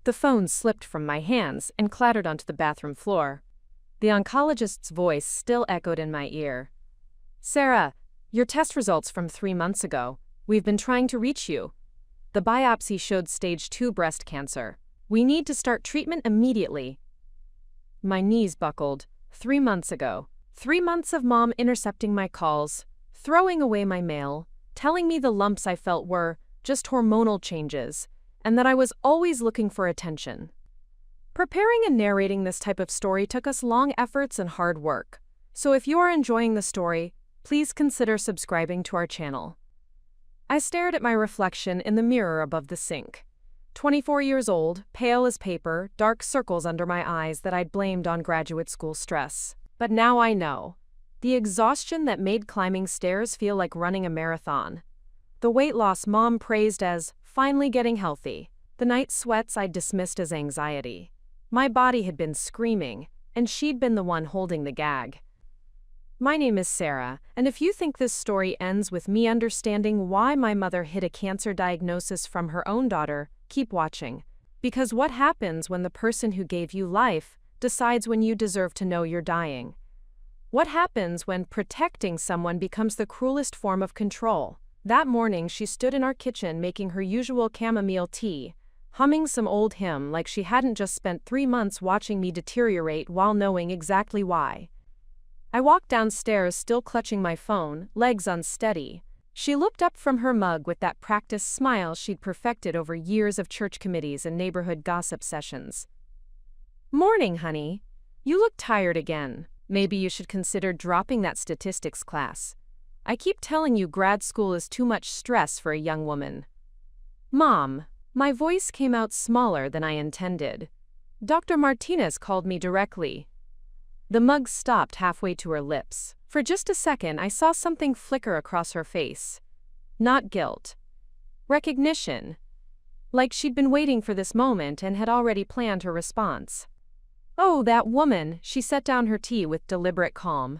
The phone slipped from my hands and clattered onto the bathroom floor. The oncologist's voice still echoed in my ear. "Sarah, your test results from 3 months ago. We've been trying to reach you. The biopsy showed stage 2 breast cancer. We need to start treatment immediately." My knees buckled. 3 months ago. 3 months of Mom intercepting my calls, throwing away my mail, telling me the lumps I felt were just hormonal changes, and that I was always looking for attention. Preparing and narrating this type of story took us long efforts and hard work. So if you are enjoying the story, please consider subscribing to our channel. I stared at my reflection in the mirror above the sink. 24 years old, pale as paper, dark circles under my eyes that I'd blamed on graduate school stress. But now I know. The exhaustion that made climbing stairs feel like running a marathon. The weight loss Mom praised as finally getting healthy. The night sweats I'd dismissed as anxiety. My body had been screaming, and she'd been the one holding the gag. My name is Sarah, and if you think this story ends with me understanding why my mother hid a cancer diagnosis from her own daughter, keep watching. Because what happens when the person who gave you life decides when you deserve to know you're dying? What happens when protecting someone becomes the cruelest form of control? That morning, she stood in our kitchen making her usual chamomile tea, humming some old hymn like she hadn't just spent 3 months watching me deteriorate while knowing exactly why. I walked downstairs still clutching my phone, legs unsteady. She looked up from her mug with that practiced smile she'd perfected over years of church committees and neighborhood gossip sessions. "Morning, honey. You look tired again. Maybe you should consider dropping that statistics class. I keep telling you grad school is too much stress for a young woman." "Mom." My voice came out smaller than I intended. "Dr. Martinez called me directly." The mug stopped halfway to her lips. For just a second, I saw something flicker across her face. Not guilt. Recognition. Like she'd been waiting for this moment and had already planned her response. "Oh, that woman," she set down her tea with deliberate calm.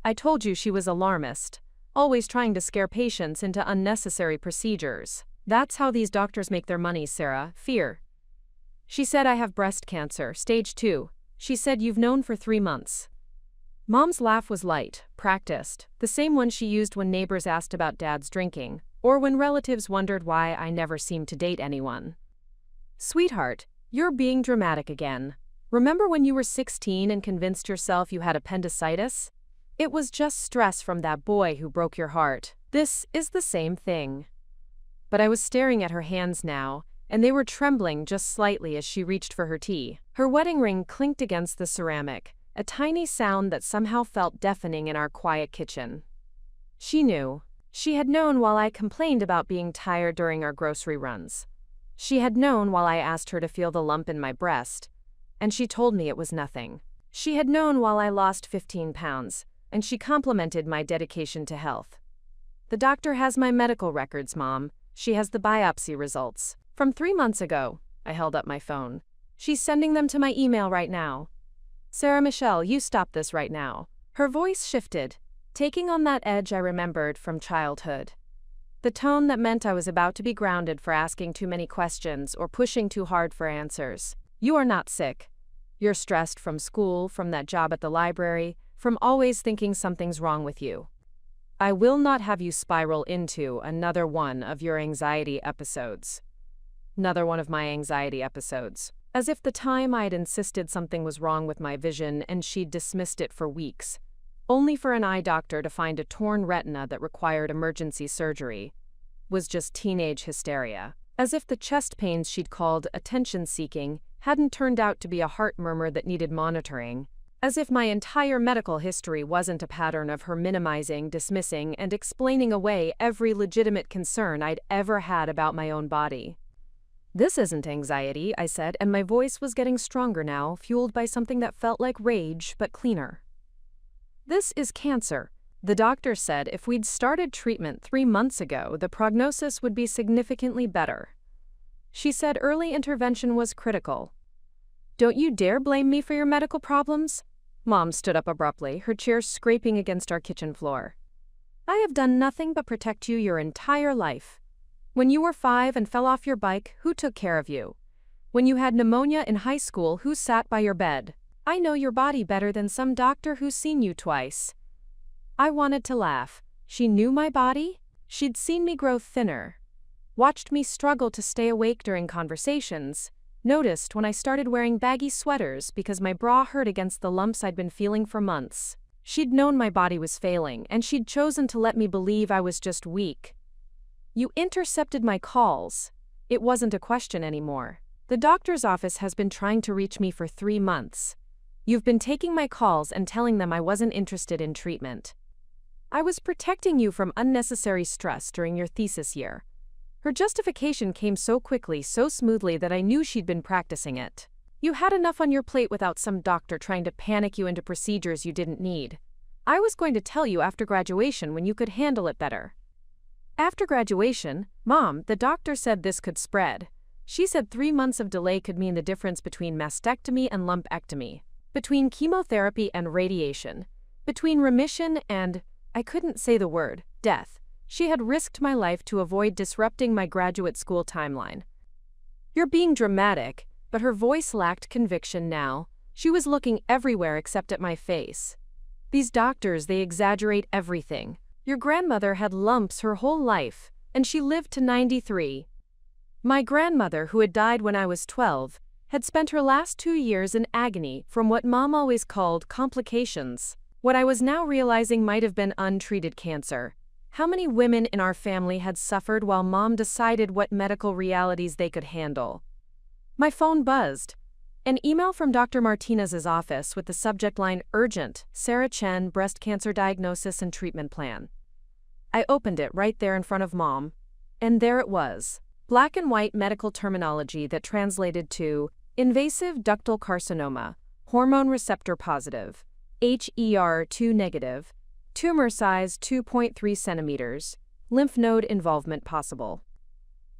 "I told you she was alarmist, always trying to scare patients into unnecessary procedures. That's how these doctors make their money, Sarah, fear. She said I have breast cancer, stage 2. She said you've known for 3 months. Mom's laugh was light, practiced, the same one she used when neighbors asked about Dad's drinking, or when relatives wondered why I never seemed to date anyone. "Sweetheart, you're being dramatic again. Remember when you were 16 and convinced yourself you had appendicitis? It was just stress from that boy who broke your heart. This is the same thing." But I was staring at her hands now, and they were trembling just slightly as she reached for her tea. Her wedding ring clinked against the ceramic, a tiny sound that somehow felt deafening in our quiet kitchen. She knew. She had known while I complained about being tired during our grocery runs. She had known while I asked her to feel the lump in my breast, and she told me it was nothing. She had known while I lost 15 pounds, and she complimented my dedication to health. "The doctor has my medical records, Mom. She has the biopsy results. From 3 months ago." I held up my phone. "She's sending them to my email right now. Sarah Michelle, you stop this right now." Her voice shifted, taking on that edge I remembered from childhood. The tone that meant I was about to be grounded for asking too many questions or pushing too hard for answers. "You are not sick. You're stressed from school, from that job at the library, from always thinking something's wrong with you. I will not have you spiral into another one of your anxiety episodes." Another one of my anxiety episodes. As if the time I'd insisted something was wrong with my vision and she'd dismissed it for weeks, only for an eye doctor to find a torn retina that required emergency surgery, was just teenage hysteria. As if the chest pains she'd called attention-seeking hadn't turned out to be a heart murmur that needed monitoring. As if my entire medical history wasn't a pattern of her minimizing, dismissing, and explaining away every legitimate concern I'd ever had about my own body. "This isn't anxiety," I said, and my voice was getting stronger now, fueled by something that felt like rage, but cleaner. "This is cancer. The doctor said if we'd started treatment 3 months ago, the prognosis would be significantly better. She said early intervention was critical." "Don't you dare blame me for your medical problems." Mom stood up abruptly, her chair scraping against our kitchen floor. "I have done nothing but protect you your entire life. When you were 5 and fell off your bike, who took care of you? When you had pneumonia in high school, who sat by your bed? I know your body better than some doctor who's seen you twice. I wanted to laugh. She knew my body? She'd seen me grow thinner. Watched me struggle to stay awake during conversations. Noticed when I started wearing baggy sweaters because my bra hurt against the lumps I'd been feeling for months. She'd known my body was failing, and she'd chosen to let me believe I was just weak. You intercepted my calls. It wasn't a question anymore. The doctor's office has been trying to reach me for 3 months. You've been taking my calls and telling them I wasn't interested in treatment. I was protecting you from unnecessary stress during your thesis year. Her justification came so quickly, so smoothly that I knew she'd been practicing it. You had enough on your plate without some doctor trying to panic you into procedures you didn't need. I was going to tell you after graduation when you could handle it better. After graduation, Mom, the doctor said this could spread. She said 3 months of delay could mean the difference between mastectomy and lumpectomy, between chemotherapy and radiation, between remission and, I couldn't say the word, death. She had risked my life to avoid disrupting my graduate school timeline. You're being dramatic, but her voice lacked conviction now. She was looking everywhere except at my face. These doctors, they exaggerate everything. Your grandmother had lumps her whole life, and she lived to 93. My grandmother, who had died when I was 12, had spent her last 2 years in agony from what Mom always called complications. What I was now realizing might have been untreated cancer. How many women in our family had suffered while Mom decided what medical realities they could handle? My phone buzzed. An email from Dr. Martinez's office with the subject line Urgent, Sarah Chen, Breast Cancer Diagnosis and Treatment Plan. I opened it right there in front of Mom. And there it was. Black and white medical terminology that translated to invasive ductal carcinoma, hormone receptor positive, HER2 negative, tumor size 2.3 centimeters, lymph node involvement possible.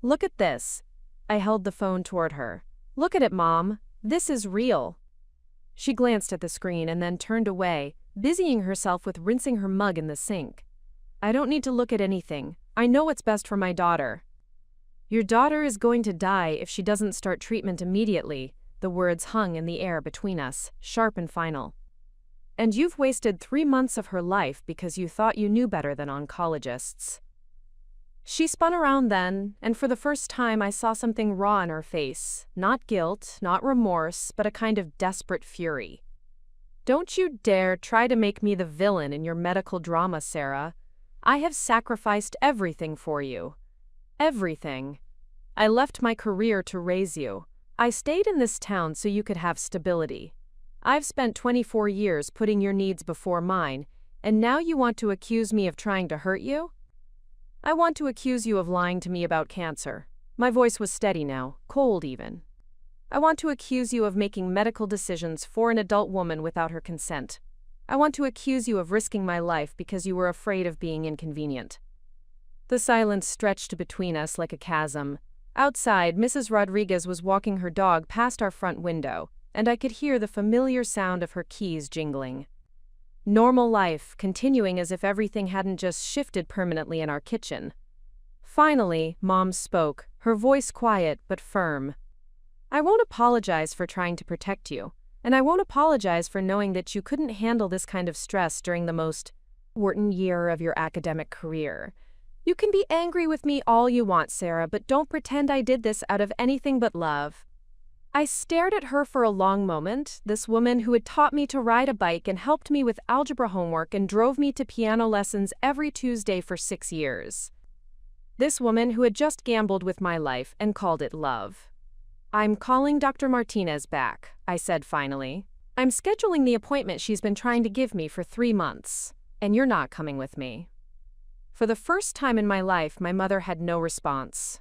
Look at this. I held the phone toward her. Look at it, Mom. This is real. She glanced at the screen and then turned away, busying herself with rinsing her mug in the sink. I don't need to look at anything. I know what's best for my daughter. Your daughter is going to die if she doesn't start treatment immediately. The words hung in the air between us, sharp and final. And you've wasted 3 months of her life because you thought you knew better than oncologists. She spun around then, and for the first time I saw something raw in her face. Not guilt, not remorse, but a kind of desperate fury. Don't you dare try to make me the villain in your medical drama, Sarah. I have sacrificed everything for you. Everything. I left my career to raise you. I stayed in this town so you could have stability. I've spent 24 years putting your needs before mine, and now you want to accuse me of trying to hurt you? I want to accuse you of lying to me about cancer. My voice was steady now, cold even. I want to accuse you of making medical decisions for an adult woman without her consent. I want to accuse you of risking my life because you were afraid of being inconvenient. The silence stretched between us like a chasm. Outside, Mrs. Rodriguez was walking her dog past our front window, and I could hear the familiar sound of her keys jingling. Normal life, continuing as if everything hadn't just shifted permanently in our kitchen. Finally, Mom spoke, her voice quiet but firm. I won't apologize for trying to protect you, and I won't apologize for knowing that you couldn't handle this kind of stress during the most important year of your academic career. You can be angry with me all you want, Sarah, but don't pretend I did this out of anything but love. I stared at her for a long moment, this woman who had taught me to ride a bike and helped me with algebra homework and drove me to piano lessons every Tuesday for 6 years. This woman who had just gambled with my life and called it love. I'm calling Dr. Martinez back, I said finally. I'm scheduling the appointment she's been trying to give me for 3 months, and you're not coming with me. For the first time in my life, my mother had no response.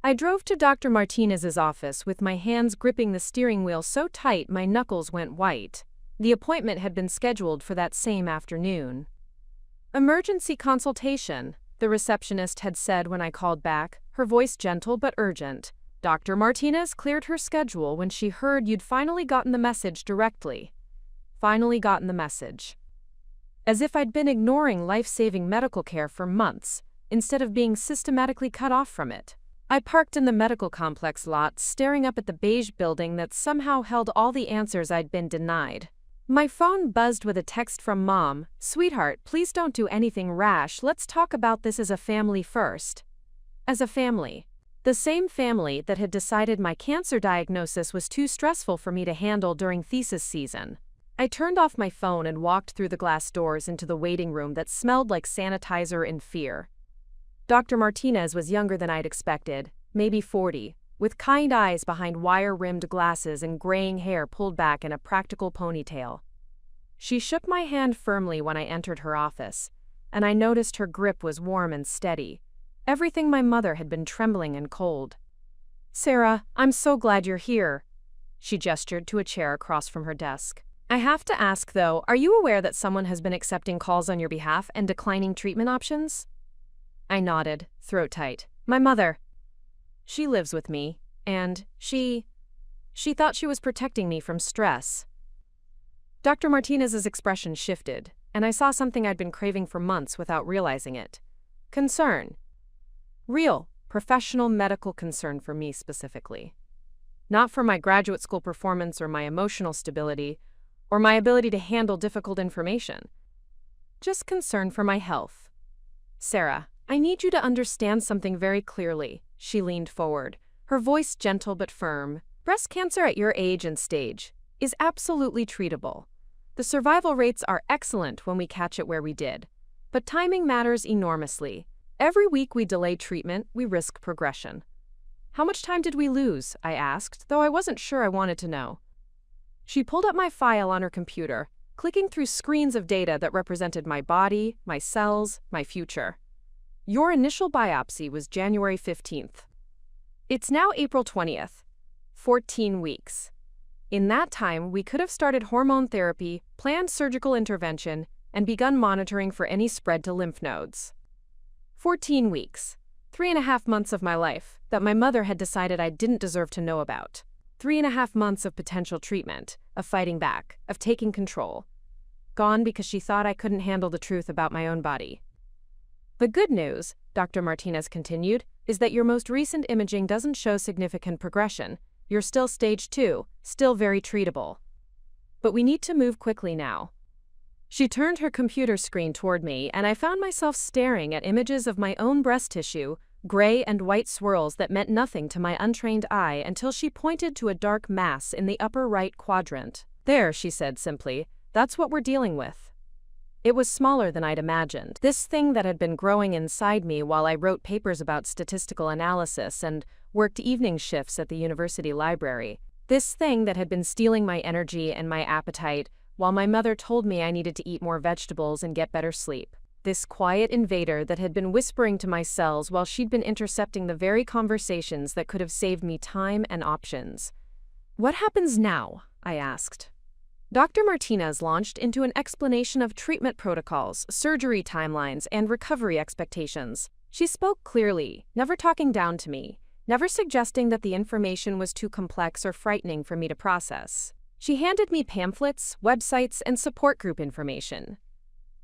I drove to Dr. Martinez's office with my hands gripping the steering wheel so tight my knuckles went white. The appointment had been scheduled for that same afternoon. Emergency consultation, the receptionist had said when I called back, her voice gentle but urgent. Dr. Martinez cleared her schedule when she heard you'd finally gotten the message directly. Finally gotten the message. As if I'd been ignoring life-saving medical care for months, instead of being systematically cut off from it. I parked in the medical complex lot, staring up at the beige building that somehow held all the answers I'd been denied. My phone buzzed with a text from Mom. "Sweetheart, please don't do anything rash. Let's talk about this as a family first." As a family. The same family that had decided my cancer diagnosis was too stressful for me to handle during thesis season. I turned off my phone and walked through the glass doors into the waiting room that smelled like sanitizer and fear. Dr. Martinez was younger than I'd expected, maybe 40, with kind eyes behind wire-rimmed glasses and graying hair pulled back in a practical ponytail. She shook my hand firmly when I entered her office, and I noticed her grip was warm and steady. Everything my mother had been trembling and cold. "Sarah, I'm so glad you're here." She gestured to a chair across from her desk. "I have to ask, though, are you aware that someone has been accepting calls on your behalf and declining treatment options?" I nodded, throat tight. "My mother. She lives with me, and she thought she was protecting me from stress." Dr. Martinez's expression shifted, and I saw something I'd been craving for months without realizing it. Concern. Real, professional medical concern for me specifically. Not for my graduate school performance or my emotional stability, or my ability to handle difficult information. Just concern for my health. "Sarah, I need you to understand something very clearly." She leaned forward, her voice gentle but firm. "Breast cancer at your age and stage is absolutely treatable. The survival rates are excellent when we catch it where we did. But timing matters enormously. Every week we delay treatment, we risk progression." "How much time did we lose?" I asked, though I wasn't sure I wanted to know. She pulled up my file on her computer, clicking through screens of data that represented my body, my cells, my future. "Your initial biopsy was January 15th. It's now April 20th. 14 weeks. In that time, we could have started hormone therapy, planned surgical intervention, and begun monitoring for any spread to lymph nodes. 14 weeks. 3.5 months of my life that my mother had decided I didn't deserve to know about. 3.5 months of potential treatment, of fighting back, of taking control. Gone because she thought I couldn't handle the truth about my own body. The good news," Dr. Martinez continued, "is that your most recent imaging doesn't show significant progression. You're still stage 2, still very treatable. But we need to move quickly now." She turned her computer screen toward me, and I found myself staring at images of my own breast tissue, gray and white swirls that meant nothing to my untrained eye until she pointed to a dark mass in the upper right quadrant. "There," she said simply, "that's what we're dealing with." It was smaller than I'd imagined. This thing that had been growing inside me while I wrote papers about statistical analysis and worked evening shifts at the university library. This thing that had been stealing my energy and my appetite while my mother told me I needed to eat more vegetables and get better sleep. This quiet invader that had been whispering to my cells while she'd been intercepting the very conversations that could have saved me time and options. "What happens now?" I asked. Dr. Martinez launched into an explanation of treatment protocols, surgery timelines, and recovery expectations. She spoke clearly, never talking down to me, never suggesting that the information was too complex or frightening for me to process. She handed me pamphlets, websites, and support group information.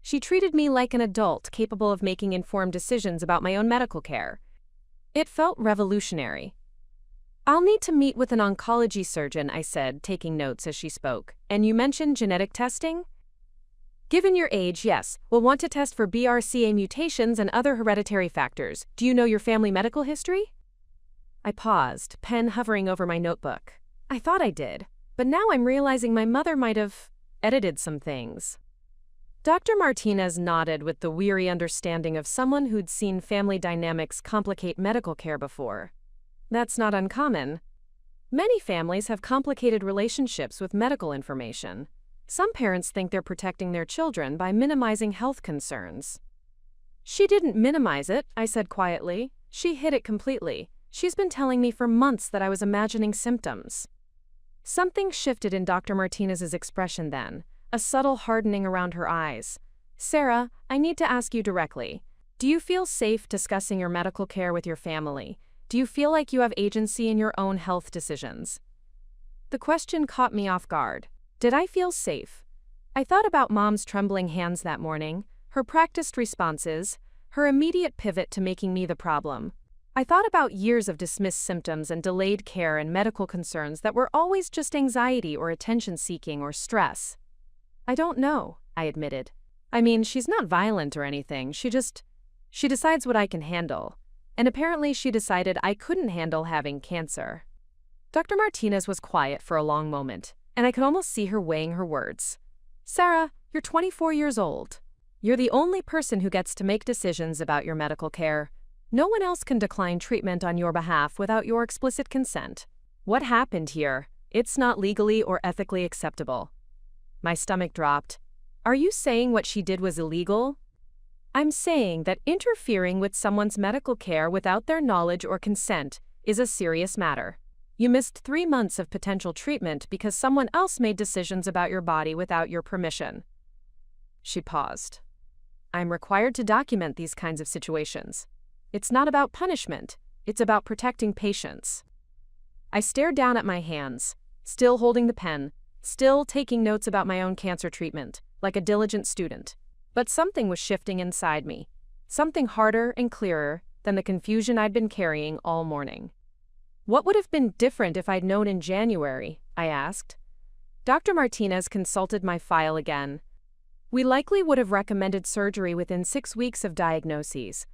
She treated me like an adult capable of making informed decisions about my own medical care. It felt revolutionary. "I'll need to meet with an oncology surgeon," I said, taking notes as she spoke. "And you mentioned genetic testing?" "Given your age, yes. We'll want to test for BRCA mutations and other hereditary factors. Do you know your family medical history?" I paused, pen hovering over my notebook. I thought I did, but now I'm realizing my mother might have edited some things. Dr. Martinez nodded with the weary understanding of someone who'd seen family dynamics complicate medical care before. That's not uncommon. Many families have complicated relationships with medical information. Some parents think they're protecting their children by minimizing health concerns. "She didn't minimize it," I said quietly. "She hid it completely. She's been telling me for months that I was imagining symptoms." Something shifted in Dr. Martinez's expression then, a subtle hardening around her eyes. "Sarah, I need to ask you directly. Do you feel safe discussing your medical care with your family? Do you feel like you have agency in your own health decisions?" The question caught me off guard. Did I feel safe? I thought about Mom's trembling hands that morning, her practiced responses, her immediate pivot to making me the problem. I thought about years of dismissed symptoms and delayed care and medical concerns that were always just anxiety or attention-seeking or stress. I don't know, I admitted. I mean, she's not violent or anything, she decides what I can handle. And apparently she decided I couldn't handle having cancer. Dr. Martinez was quiet for a long moment, and I could almost see her weighing her words. Sarah, you're 24 years old. You're the only person who gets to make decisions about your medical care. No one else can decline treatment on your behalf without your explicit consent. What happened here? It's not legally or ethically acceptable. My stomach dropped. Are you saying what she did was illegal? I'm saying that interfering with someone's medical care without their knowledge or consent is a serious matter. You missed 3 months of potential treatment because someone else made decisions about your body without your permission. She paused. I'm required to document these kinds of situations. It's not about punishment, it's about protecting patients. I stared down at my hands, still holding the pen, still taking notes about my own cancer treatment, like a diligent student. But something was shifting inside me, something harder and clearer than the confusion I'd been carrying all morning. What would have been different if I'd known in January? I asked. Dr. Martinez consulted my file again. We likely would have recommended surgery within 6 weeks of diagnoses.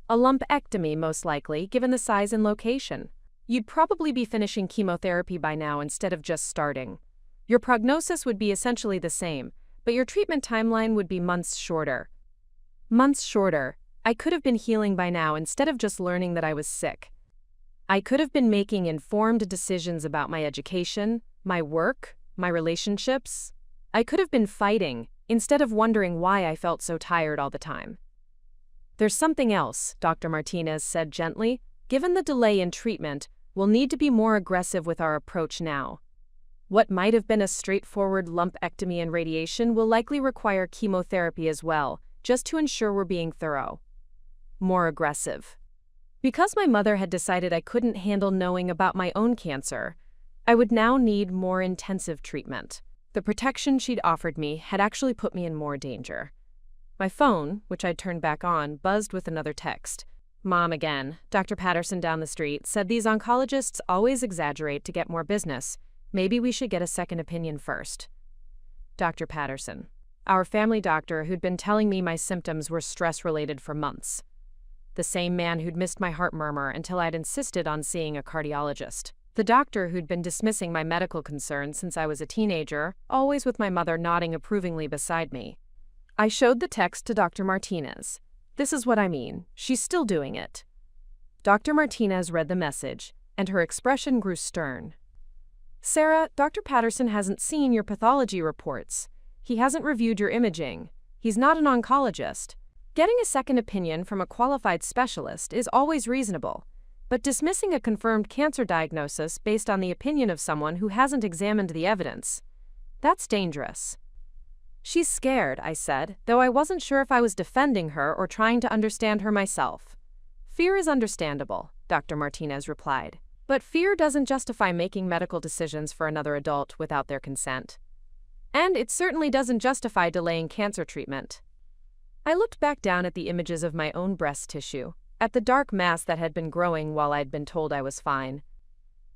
A lumpectomy, most likely, given the size and location. You'd probably be finishing chemotherapy by now instead of just starting. Your prognosis would be essentially the same, but your treatment timeline would be months shorter. Months shorter. I could have been healing by now instead of just learning that I was sick. I could have been making informed decisions about my education, my work, my relationships. I could have been fighting instead of wondering why I felt so tired all the time. There's something else, Dr. Martinez said gently. Given the delay in treatment, we'll need to be more aggressive with our approach now. What might have been a straightforward lumpectomy and radiation will likely require chemotherapy as well, just to ensure we're being thorough. More aggressive. Because my mother had decided I couldn't handle knowing about my own cancer, I would now need more intensive treatment. The protection she'd offered me had actually put me in more danger. My phone, which I'd turned back on, buzzed with another text. Mom again. Dr. Patterson down the street said these oncologists always exaggerate to get more business. Maybe we should get a second opinion first. Dr. Patterson. Our family doctor who'd been telling me my symptoms were stress-related for months. The same man who'd missed my heart murmur until I'd insisted on seeing a cardiologist. The doctor who'd been dismissing my medical concerns since I was a teenager, always with my mother nodding approvingly beside me. I showed the text to Dr. Martinez. This is what I mean. She's still doing it. Dr. Martinez read the message, and her expression grew stern. Sarah, Dr. Patterson hasn't seen your pathology reports. He hasn't reviewed your imaging. He's not an oncologist. Getting a second opinion from a qualified specialist is always reasonable, but dismissing a confirmed cancer diagnosis based on the opinion of someone who hasn't examined the evidence, that's dangerous. She's scared, I said, though I wasn't sure if I was defending her or trying to understand her myself. Fear is understandable, Dr. Martinez replied, but fear doesn't justify making medical decisions for another adult without their consent. And it certainly doesn't justify delaying cancer treatment. I looked back down at the images of my own breast tissue, at the dark mass that had been growing while I'd been told I was fine.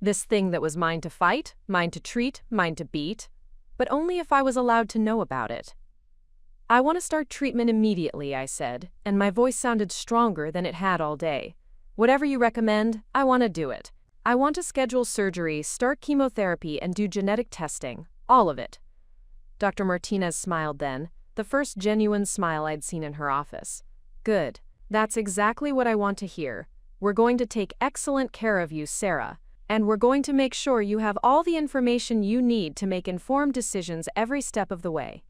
This thing that was mine to fight, mine to treat, mine to beat, but only if I was allowed to know about it. I want to start treatment immediately, I said, and my voice sounded stronger than it had all day. Whatever you recommend, I want to do it. I want to schedule surgery, start chemotherapy, and do genetic testing, all of it. Dr. Martinez smiled then, the first genuine smile I'd seen in her office. Good. That's exactly what I want to hear. We're going to take excellent care of you, Sarah, and we're going to make sure you have all the information you need to make informed decisions every step of the way.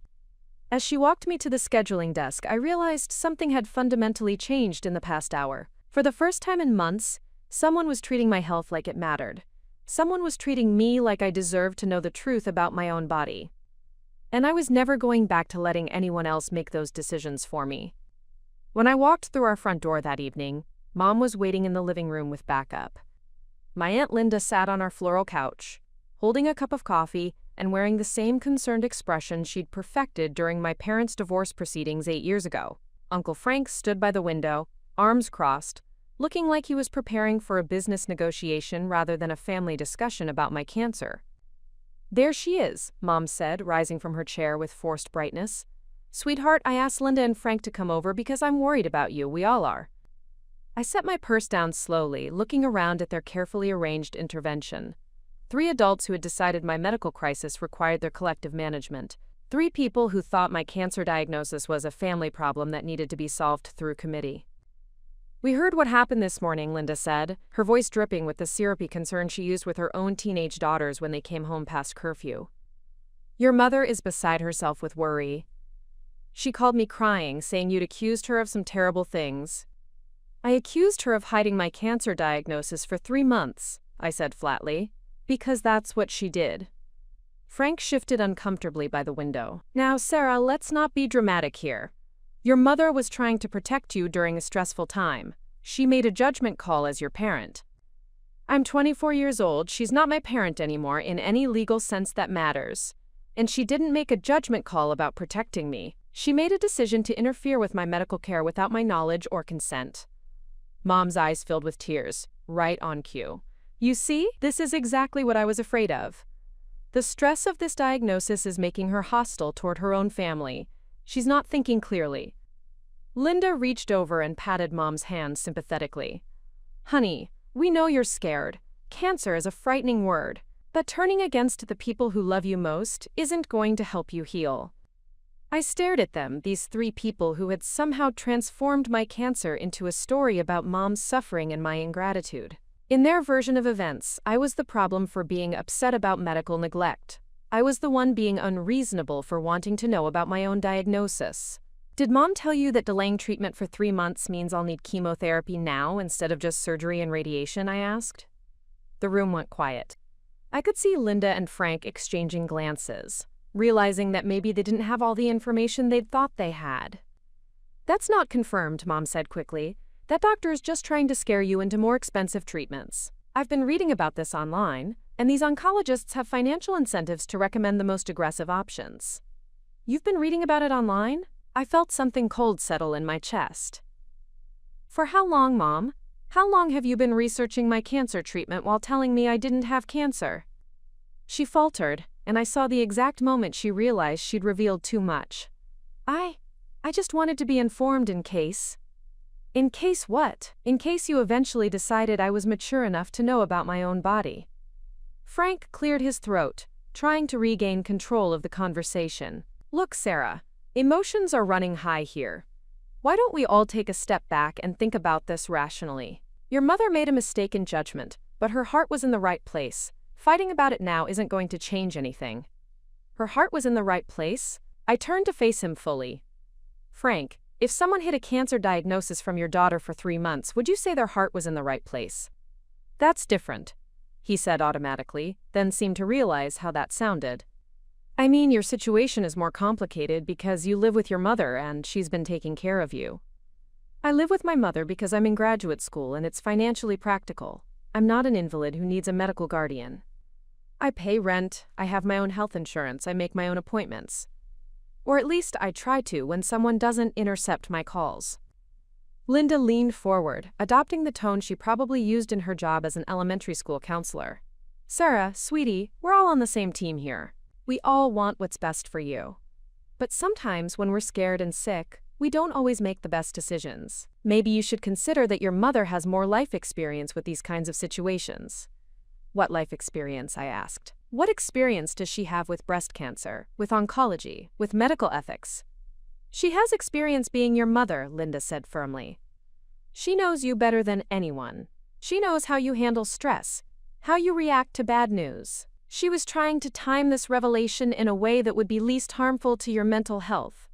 As she walked me to the scheduling desk, I realized something had fundamentally changed in the past hour. For the first time in months, someone was treating my health like it mattered. Someone was treating me like I deserved to know the truth about my own body. And I was never going back to letting anyone else make those decisions for me. When I walked through our front door that evening, Mom was waiting in the living room with backup. My Aunt Linda sat on our floral couch, holding a cup of coffee and wearing the same concerned expression she'd perfected during my parents' divorce proceedings 8 years ago. Uncle Frank stood by the window, arms crossed, looking like he was preparing for a business negotiation rather than a family discussion about my cancer. "There she is," Mom said, rising from her chair with forced brightness. "Sweetheart, I asked Linda and Frank to come over because I'm worried about you, we all are." I set my purse down slowly, looking around at their carefully arranged intervention. 3 adults who had decided my medical crisis required their collective management. 3 people who thought my cancer diagnosis was a family problem that needed to be solved through committee. "We heard what happened this morning," Linda said, her voice dripping with the syrupy concern she used with her own teenage daughters when they came home past curfew. "Your mother is beside herself with worry. She called me crying, saying you'd accused her of some terrible things." "I accused her of hiding my cancer diagnosis for 3 months," I said flatly, "because that's what she did." Frank shifted uncomfortably by the window. "Now, Sarah, let's not be dramatic here. Your mother was trying to protect you during a stressful time. She made a judgment call as your parent. I'm 24 years old, she's not my parent anymore in any legal sense that matters. And she didn't make a judgment call about protecting me. She made a decision to interfere with my medical care without my knowledge or consent." Mom's eyes filled with tears, right on cue. "You see, this is exactly what I was afraid of. The stress of this diagnosis is making her hostile toward her own family. She's not thinking clearly." Linda reached over and patted Mom's hand sympathetically. "Honey, we know you're scared. Cancer is a frightening word, but turning against the people who love you most isn't going to help you heal." I stared at them, these 3 people who had somehow transformed my cancer into a story about Mom's suffering and my ingratitude. In their version of events, I was the problem for being upset about medical neglect. I was the one being unreasonable for wanting to know about my own diagnosis. "Did Mom tell you that delaying treatment for 3 months means I'll need chemotherapy now instead of just surgery and radiation?" I asked. The room went quiet. I could see Linda and Frank exchanging glances, realizing that maybe they didn't have all the information they'd thought they had. "That's not confirmed," Mom said quickly. "That doctor is just trying to scare you into more expensive treatments. I've been reading about this online, and these oncologists have financial incentives to recommend the most aggressive options." "You've been reading about it online?" I felt something cold settle in my chest. "For how long, Mom? How long have you been researching my cancer treatment while telling me I didn't have cancer?" She faltered, and I saw the exact moment she realized she'd revealed too much. I just wanted to be informed in case." "In case what?" "In case you eventually decided I was mature enough to know about my own body." Frank cleared his throat, trying to regain control of the conversation. "Look, Sarah, emotions are running high here. Why don't we all take a step back and think about this rationally? Your mother made a mistake in judgment, but her heart was in the right place. Fighting about it now isn't going to change anything." "Her heart was in the right place?" I turned to face him fully. "Frank, if someone hid a cancer diagnosis from your daughter for 3 months, would you say their heart was in the right place?" "That's different," he said automatically, then seemed to realize how that sounded. "I mean, your situation is more complicated because you live with your mother and she's been taking care of you." "I live with my mother because I'm in graduate school and it's financially practical. I'm not an invalid who needs a medical guardian. I pay rent, I have my own health insurance, I make my own appointments. Or at least I try to when someone doesn't intercept my calls." Linda leaned forward, adopting the tone she probably used in her job as an elementary school counselor. "Sarah, sweetie, we're all on the same team here. We all want what's best for you. But sometimes when we're scared and sick, we don't always make the best decisions. Maybe you should consider that your mother has more life experience with these kinds of situations." "What life experience?" I asked. "What experience does she have with breast cancer, with oncology, with medical ethics?" "She has experience being your mother," Linda said firmly. "She knows you better than anyone. She knows how you handle stress, how you react to bad news. She was trying to time this revelation in a way that would be least harmful to your mental health."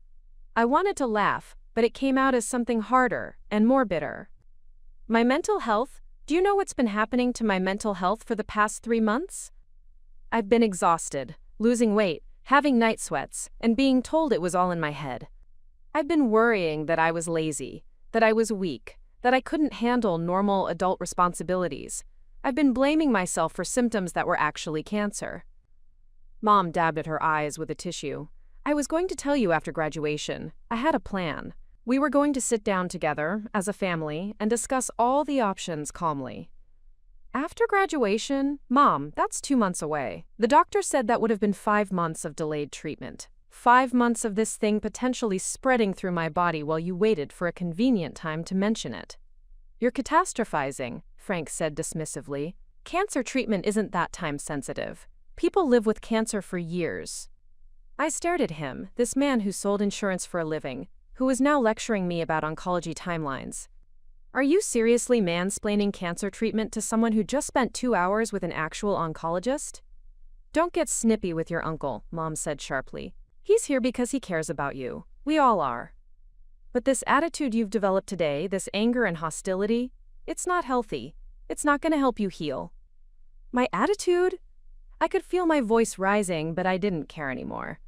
I wanted to laugh, but it came out as something harder and more bitter. "My mental health? Do you know what's been happening to my mental health for the past 3 months? I've been exhausted, losing weight, having night sweats, and being told it was all in my head. I've been worrying that I was lazy, that I was weak, that I couldn't handle normal adult responsibilities. I've been blaming myself for symptoms that were actually cancer." Mom dabbed at her eyes with a tissue. "I was going to tell you after graduation. I had a plan. We were going to sit down together, as a family, and discuss all the options calmly. After graduation, Mom, that's 2 months away. The doctor said that would have been 5 months of delayed treatment. 5 months of this thing potentially spreading through my body while you waited for a convenient time to mention it. You're catastrophizing, Frank said dismissively. Cancer treatment isn't that time-sensitive. People live with cancer for years. I stared at him, this man who sold insurance for a living, who was now lecturing me about oncology timelines. Are you seriously mansplaining cancer treatment to someone who just spent 2 hours with an actual oncologist? Don't get snippy with your uncle, Mom said sharply. He's here because he cares about you. We all are. But this attitude you've developed today, this anger and hostility, it's not healthy. It's not going to help you heal. My attitude? I could feel my voice rising, but I didn't care anymore.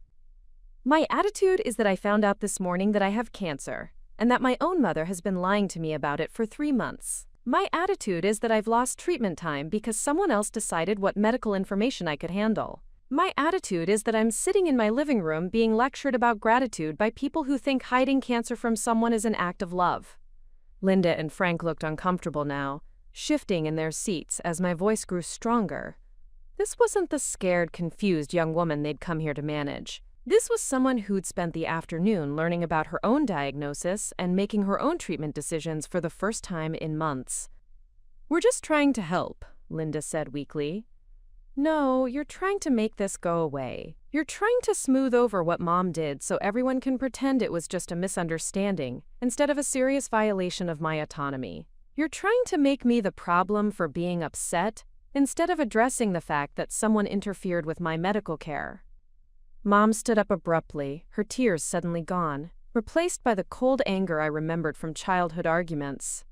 My attitude is that I found out this morning that I have cancer, and that my own mother has been lying to me about it for 3 months. My attitude is that I've lost treatment time because someone else decided what medical information I could handle. My attitude is that I'm sitting in my living room being lectured about gratitude by people who think hiding cancer from someone is an act of love. Linda and Frank looked uncomfortable now, shifting in their seats as my voice grew stronger. This wasn't the scared, confused young woman they'd come here to manage. This was someone who'd spent the afternoon learning about her own diagnosis and making her own treatment decisions for the first time in months. We're just trying to help, Linda said weakly. No, you're trying to make this go away. You're trying to smooth over what Mom did so everyone can pretend it was just a misunderstanding, instead of a serious violation of my autonomy. You're trying to make me the problem for being upset, instead of addressing the fact that someone interfered with my medical care. Mom stood up abruptly, her tears suddenly gone, replaced by the cold anger I remembered from childhood arguments.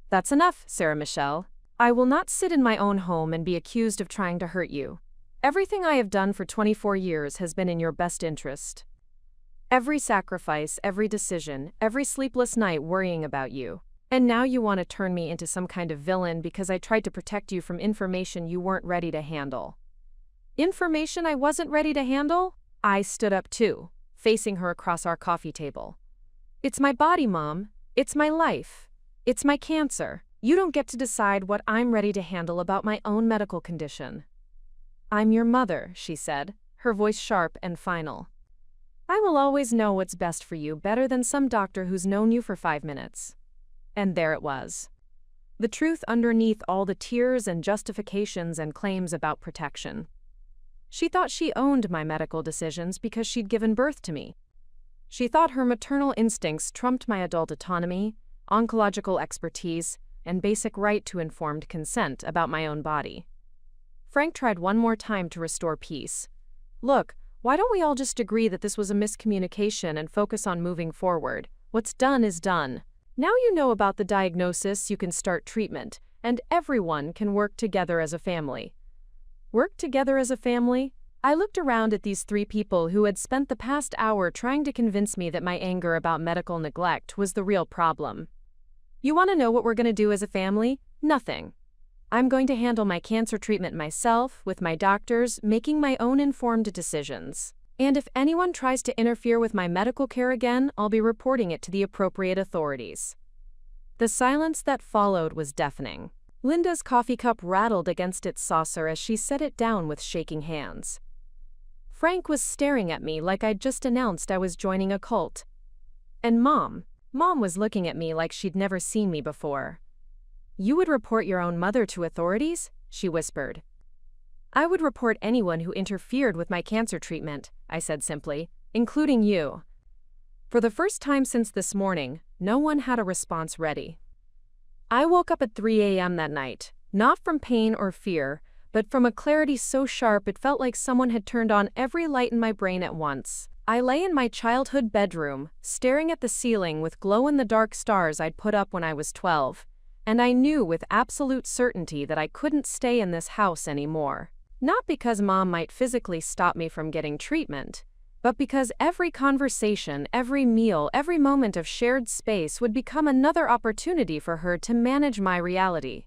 That's enough, Sarah Michelle. I will not sit in my own home and be accused of trying to hurt you. Everything I have done for 24 years has been in your best interest. Every sacrifice, every decision, every sleepless night worrying about you. And now you want to turn me into some kind of villain because I tried to protect you from information you weren't ready to handle. Information I wasn't ready to handle? I stood up too, facing her across our coffee table. It's my body, Mom. It's my life. It's my cancer. You don't get to decide what I'm ready to handle about my own medical condition. I'm your mother, she said, her voice sharp and final. I will always know what's best for you better than some doctor who's known you for 5 minutes. And there it was. The truth underneath all the tears and justifications and claims about protection. She thought she owned my medical decisions because she'd given birth to me. She thought her maternal instincts trumped my adult autonomy, oncological expertise, and basic right to informed consent about my own body. Frank tried one more time to restore peace. Look, why don't we all just agree that this was a miscommunication and focus on moving forward? What's done is done. Now you know about the diagnosis, you can start treatment, and everyone can work together as a family. Work together as a family? I looked around at these 3 people who had spent the past hour trying to convince me that my anger about medical neglect was the real problem. You want to know what we're going to do as a family? Nothing. I'm going to handle my cancer treatment myself, with my doctors, making my own informed decisions. And if anyone tries to interfere with my medical care again, I'll be reporting it to the appropriate authorities. The silence that followed was deafening. Linda's coffee cup rattled against its saucer as she set it down with shaking hands. Frank was staring at me like I'd just announced I was joining a cult. And Mom was looking at me like she'd never seen me before. You would report your own mother to authorities? She whispered. I would report anyone who interfered with my cancer treatment, I said simply, including you. For the first time since this morning, no one had a response ready. I woke up at 3 a.m. that night, not from pain or fear, but from a clarity so sharp it felt like someone had turned on every light in my brain at once. I lay in my childhood bedroom, staring at the ceiling with glow-in-the-dark stars I'd put up when I was 12, and I knew with absolute certainty that I couldn't stay in this house anymore. Not because Mom might physically stop me from getting treatment, but because every conversation, every meal, every moment of shared space would become another opportunity for her to manage my reality.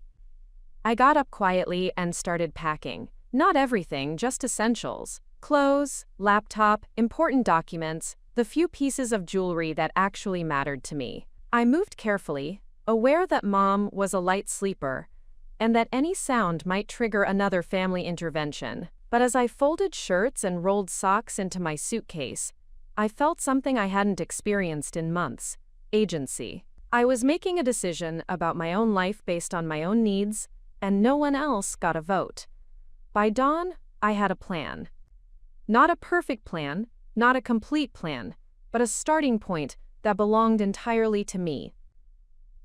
I got up quietly and started packing. Not everything, just essentials. Clothes, laptop, important documents, the few pieces of jewelry that actually mattered to me. I moved carefully, aware that Mom was a light sleeper, and that any sound might trigger another family intervention. But as I folded shirts and rolled socks into my suitcase, I felt something I hadn't experienced in months: agency. I was making a decision about my own life based on my own needs, and no one else got a vote. By dawn, I had a plan. Not a perfect plan, not a complete plan, but a starting point that belonged entirely to me.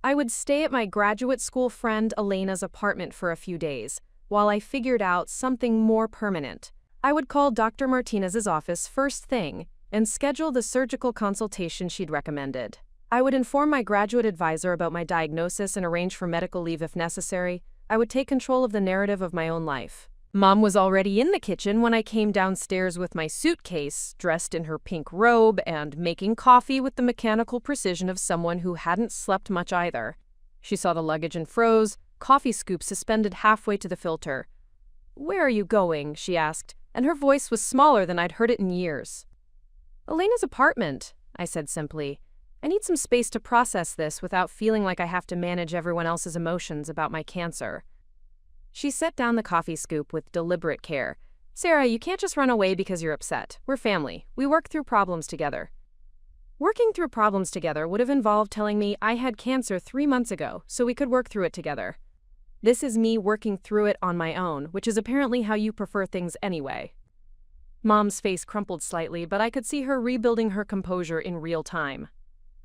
I would stay at my graduate school friend Elena's apartment for a few days, while I figured out something more permanent. I would call Dr. Martinez's office first thing and schedule the surgical consultation she'd recommended. I would inform my graduate advisor about my diagnosis and arrange for medical leave if necessary. I would take control of the narrative of my own life. Mom was already in the kitchen when I came downstairs with my suitcase, dressed in her pink robe and making coffee with the mechanical precision of someone who hadn't slept much either. She saw the luggage and froze, coffee scoop suspended halfway to the filter. "Where are you going?" she asked, and her voice was smaller than I'd heard it in years. "Elena's apartment," I said simply. "I need some space to process this without feeling like I have to manage everyone else's emotions about my cancer." She set down the coffee scoop with deliberate care. "Sarah, you can't just run away because you're upset. We're family. We work through problems together." Working through problems together would have involved telling me I had cancer 3 months ago, so we could work through it together. This is me working through it on my own, which is apparently how you prefer things anyway. Mom's face crumpled slightly, but I could see her rebuilding her composure in real time.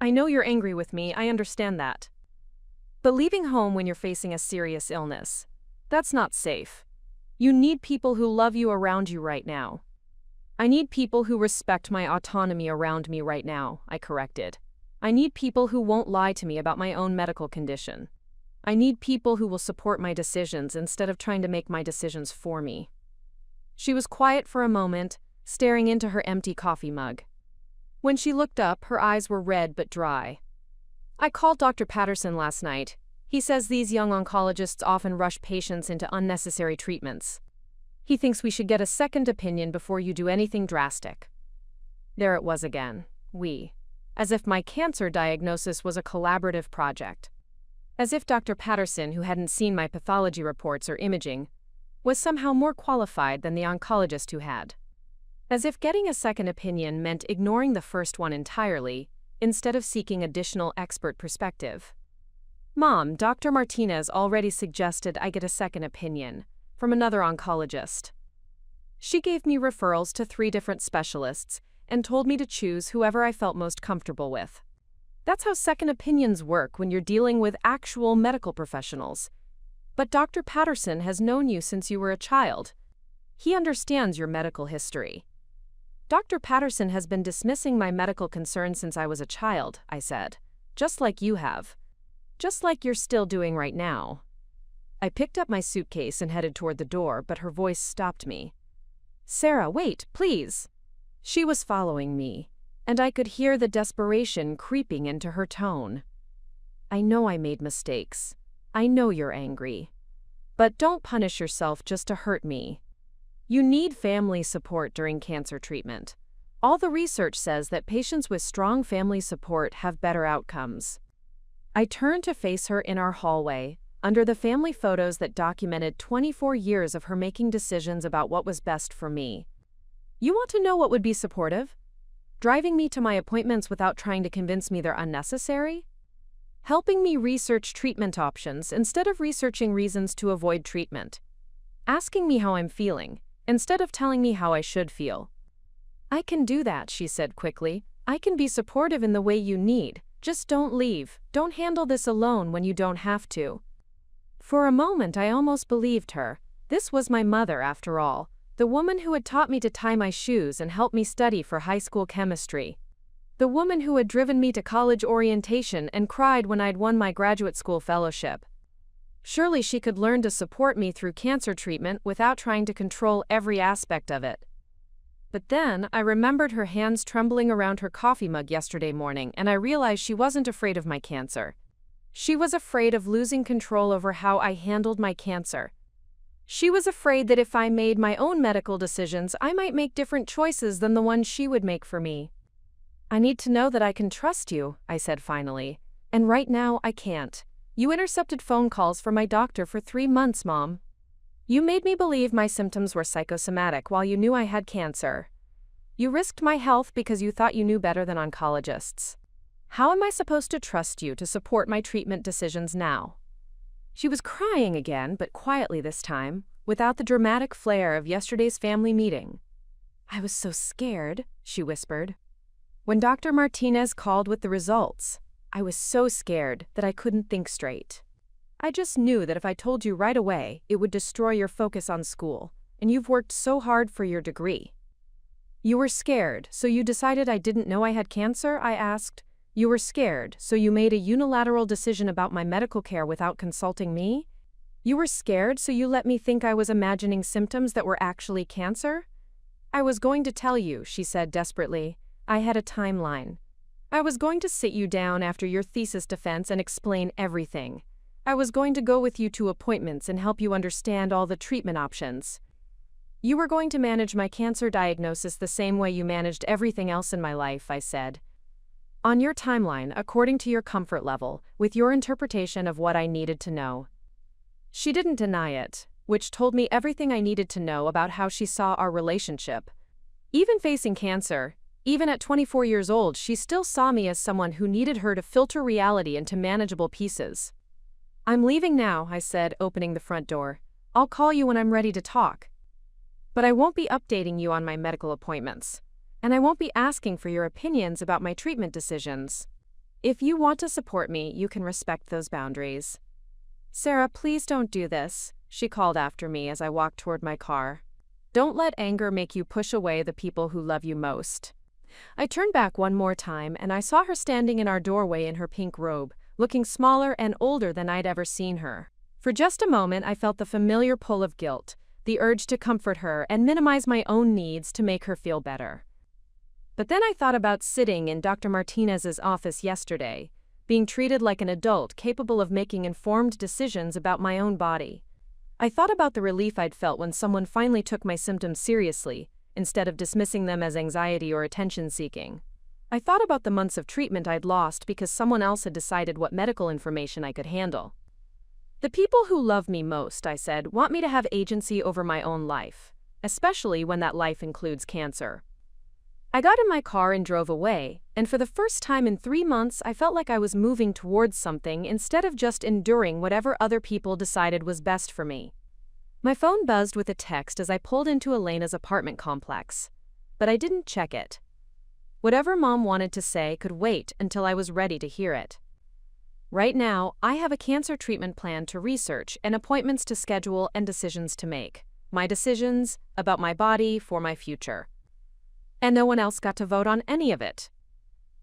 "I know you're angry with me, I understand that. But leaving home when you're facing a serious illness, that's not safe. You need people who love you around you right now." "I need people who respect my autonomy around me right now," I corrected. "I need people who won't lie to me about my own medical condition. I need people who will support my decisions instead of trying to make my decisions for me." She was quiet for a moment, staring into her empty coffee mug. When she looked up, her eyes were red but dry. "I called Dr. Patterson last night. He says these young oncologists often rush patients into unnecessary treatments. He thinks we should get a second opinion before you do anything drastic." There it was again, we. As if my cancer diagnosis was a collaborative project. As if Dr. Patterson, who hadn't seen my pathology reports or imaging, was somehow more qualified than the oncologist who had. As if getting a second opinion meant ignoring the first one entirely, instead of seeking additional expert perspective. "Mom, Dr. Martinez already suggested I get a second opinion from another oncologist. She gave me referrals to 3 different specialists and told me to choose whoever I felt most comfortable with. That's how second opinions work when you're dealing with actual medical professionals. But Dr. Patterson has known you since you were a child. He understands your medical history." "Dr. Patterson has been dismissing my medical concerns since I was a child," I said. "Just like you have. Just like you're still doing right now." I picked up my suitcase and headed toward the door, but her voice stopped me. "Sarah, wait, please." She was following me, and I could hear the desperation creeping into her tone. "I know I made mistakes. I know you're angry. But don't punish yourself just to hurt me. You need family support during cancer treatment. All the research says that patients with strong family support have better outcomes." I turned to face her in our hallway, under the family photos that documented 24 years of her making decisions about what was best for me. "You want to know what would be supportive? Driving me to my appointments without trying to convince me they're unnecessary? Helping me research treatment options instead of researching reasons to avoid treatment? Asking me how I'm feeling, instead of telling me how I should feel?" "I can do that," she said quickly. "I can be supportive in the way you need. Just don't leave. Don't handle this alone when you don't have to." For a moment, I almost believed her. This was my mother, after all, the woman who had taught me to tie my shoes and helped me study for high school chemistry. The woman who had driven me to college orientation and cried when I'd won my graduate school fellowship. Surely she could learn to support me through cancer treatment without trying to control every aspect of it. But then, I remembered her hands trembling around her coffee mug yesterday morning, and I realized she wasn't afraid of my cancer. She was afraid of losing control over how I handled my cancer. She was afraid that if I made my own medical decisions, I might make different choices than the ones she would make for me. I need to know that I can trust you, I said finally. And right now, I can't. You intercepted phone calls from my doctor for 3 months, Mom. You made me believe my symptoms were psychosomatic while you knew I had cancer. You risked my health because you thought you knew better than oncologists. How am I supposed to trust you to support my treatment decisions now? She was crying again, but quietly this time, without the dramatic flair of yesterday's family meeting. I was so scared, she whispered. When Dr. Martinez called with the results, I was so scared that I couldn't think straight. I just knew that if I told you right away, it would destroy your focus on school, and you've worked so hard for your degree. You were scared, so you decided I didn't know I had cancer? I asked. You were scared, so you made a unilateral decision about my medical care without consulting me? You were scared, so you let me think I was imagining symptoms that were actually cancer? I was going to tell you, she said desperately. I had a timeline. I was going to sit you down after your thesis defense and explain everything. I was going to go with you to appointments and help you understand all the treatment options. You were going to manage my cancer diagnosis the same way you managed everything else in my life, I said. On your timeline, according to your comfort level, with your interpretation of what I needed to know. She didn't deny it, which told me everything I needed to know about how she saw our relationship. Even facing cancer, even at 24 years old, she still saw me as someone who needed her to filter reality into manageable pieces. I'm leaving now, I said, opening the front door. I'll call you when I'm ready to talk. But I won't be updating you on my medical appointments. And I won't be asking for your opinions about my treatment decisions. If you want to support me, you can respect those boundaries. Sarah, please don't do this, she called after me as I walked toward my car. Don't let anger make you push away the people who love you most. I turned back one more time and I saw her standing in our doorway in her pink robe, looking smaller and older than I'd ever seen her. For just a moment, I felt the familiar pull of guilt, the urge to comfort her and minimize my own needs to make her feel better. But then I thought about sitting in Dr. Martinez's office yesterday, being treated like an adult capable of making informed decisions about my own body. I thought about the relief I'd felt when someone finally took my symptoms seriously, instead of dismissing them as anxiety or attention-seeking. I thought about the months of treatment I'd lost because someone else had decided what medical information I could handle. The people who love me most, I said, want me to have agency over my own life, especially when that life includes cancer. I got in my car and drove away, and for the first time in 3 months, I felt like I was moving towards something instead of just enduring whatever other people decided was best for me. My phone buzzed with a text as I pulled into Elena's apartment complex, but I didn't check it. Whatever Mom wanted to say could wait until I was ready to hear it. Right now, I have a cancer treatment plan to research and appointments to schedule and decisions to make. My decisions about my body for my future. And no one else got to vote on any of it.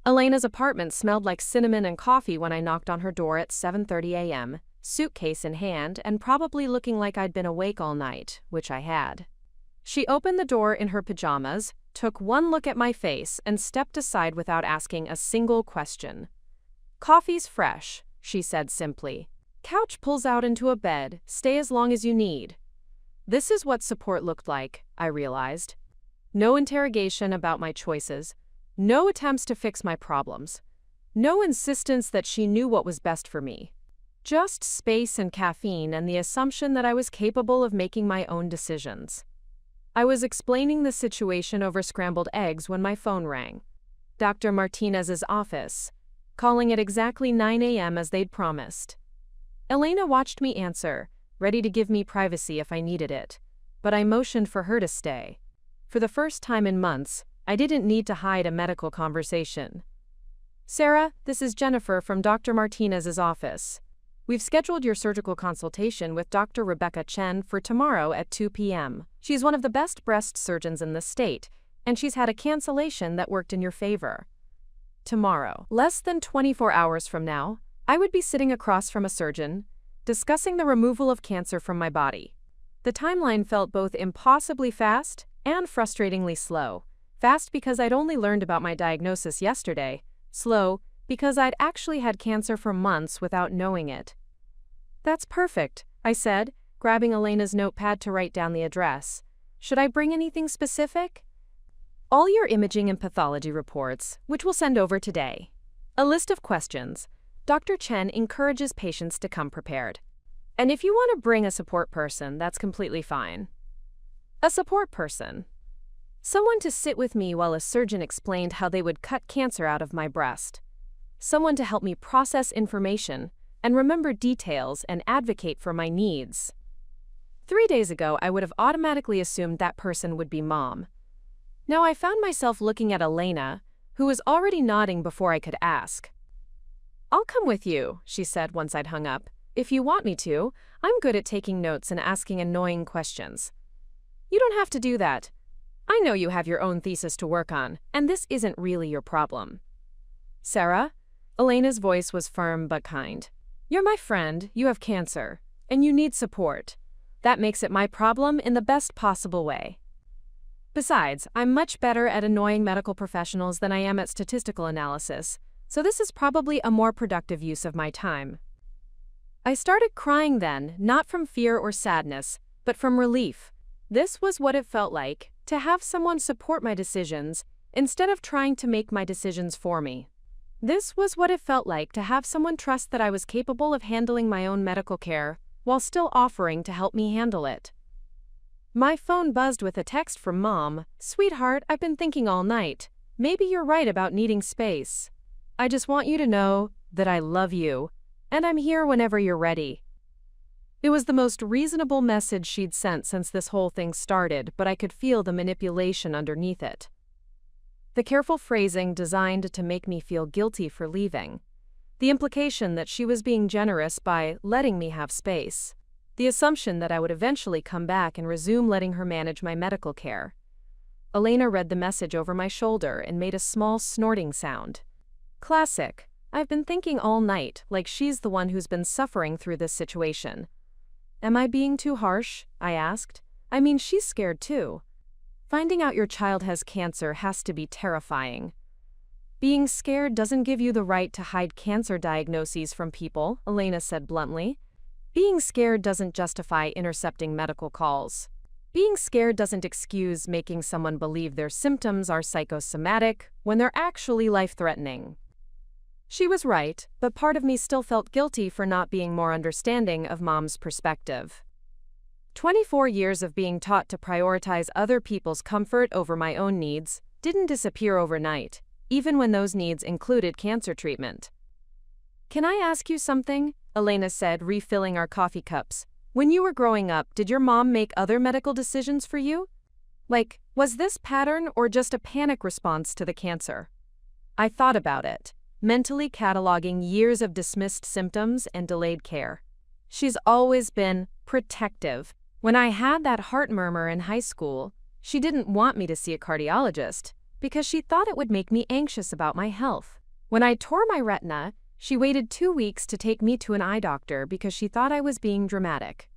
Elena's apartment smelled like cinnamon and coffee when I knocked on her door at 7:30 a.m., suitcase in hand and probably looking like I'd been awake all night, which I had. She opened the door in her pajamas, took one look at my face, and stepped aside without asking a single question. Coffee's fresh, she said simply. Couch pulls out into a bed, stay as long as you need. This is what support looked like, I realized. No interrogation about my choices, no attempts to fix my problems, no insistence that she knew what was best for me. Just space and caffeine and the assumption that I was capable of making my own decisions. I was explaining the situation over scrambled eggs when my phone rang. Dr. Martinez's office, calling at exactly 9 a.m. as they'd promised. Elena watched me answer, ready to give me privacy if I needed it, but I motioned for her to stay. For the first time in months, I didn't need to hide a medical conversation. Sarah, this is Jennifer from Dr. Martinez's office. We've scheduled your surgical consultation with Dr. Rebecca Chen for tomorrow at 2 p.m. She's one of the best breast surgeons in the state, and she's had a cancellation that worked in your favor. Tomorrow, less than 24 hours from now, I would be sitting across from a surgeon, discussing the removal of cancer from my body. The timeline felt both impossibly fast and frustratingly slow. Fast because I'd only learned about my diagnosis yesterday. Slow because I'd actually had cancer for months without knowing it. That's perfect, I said, grabbing Elena's notepad to write down the address. Should I bring anything specific? all your imaging and pathology reports, which we'll send over today. A list of questions. Dr. Chen encourages patients to come prepared. And if you want to bring a support person, that's completely fine. A support person. Someone to sit with me while a surgeon explained how they would cut cancer out of my breast. Someone to help me process information and remember details and advocate for my needs. 3 days ago, I would have automatically assumed that person would be Mom. Now I found myself looking at Elena, who was already nodding before I could ask. "I'll come with you," she said once I'd hung up. "If you want me to, I'm good at taking notes and asking annoying questions." "You don't have to do that. I know you have your own thesis to work on, and this isn't really your problem." "Sarah?" Elena's voice was firm but kind. "You're my friend, you have cancer, and you need support. That makes it my problem in the best possible way. Besides, I'm much better at annoying medical professionals than I am at statistical analysis, so this is probably a more productive use of my time." I started crying then, not from fear or sadness, but from relief. This was what it felt like, to have someone support my decisions instead of trying to make my decisions for me. This was what it felt like to have someone trust that I was capable of handling my own medical care while still offering to help me handle it. My phone buzzed with a text from Mom. "Sweetheart, I've been thinking all night. Maybe you're right about needing space. I just want you to know that I love you, and I'm here whenever you're ready." It was the most reasonable message she'd sent since this whole thing started, but I could feel the manipulation underneath it. The careful phrasing designed to make me feel guilty for leaving. The implication that she was being generous by letting me have space. The assumption that I would eventually come back and resume letting her manage my medical care. Elena read the message over my shoulder and made a small snorting sound. Classic. I've been thinking all night, like she's the one who's been suffering through this situation. "Am I being too harsh?" I asked. "I mean, she's scared too. Finding out your child has cancer has to be terrifying." "Being scared doesn't give you the right to hide cancer diagnoses from people," Elena said bluntly. "Being scared doesn't justify intercepting medical calls. Being scared doesn't excuse making someone believe their symptoms are psychosomatic when they're actually life-threatening." She was right, but part of me still felt guilty for not being more understanding of Mom's perspective. 24 years of being taught to prioritize other people's comfort over my own needs didn't disappear overnight, even when those needs included cancer treatment. "Can I ask you something?" Elena said, refilling our coffee cups. "When you were growing up, did your mom make other medical decisions for you? Like, was this pattern or just a panic response to the cancer?" I thought about it, mentally cataloging years of dismissed symptoms and delayed care. She's always been protective. When I had that heart murmur in high school, she didn't want me to see a cardiologist because she thought it would make me anxious about my health. When I tore my retina, she waited 2 weeks to take me to an eye doctor because she thought I was being dramatic.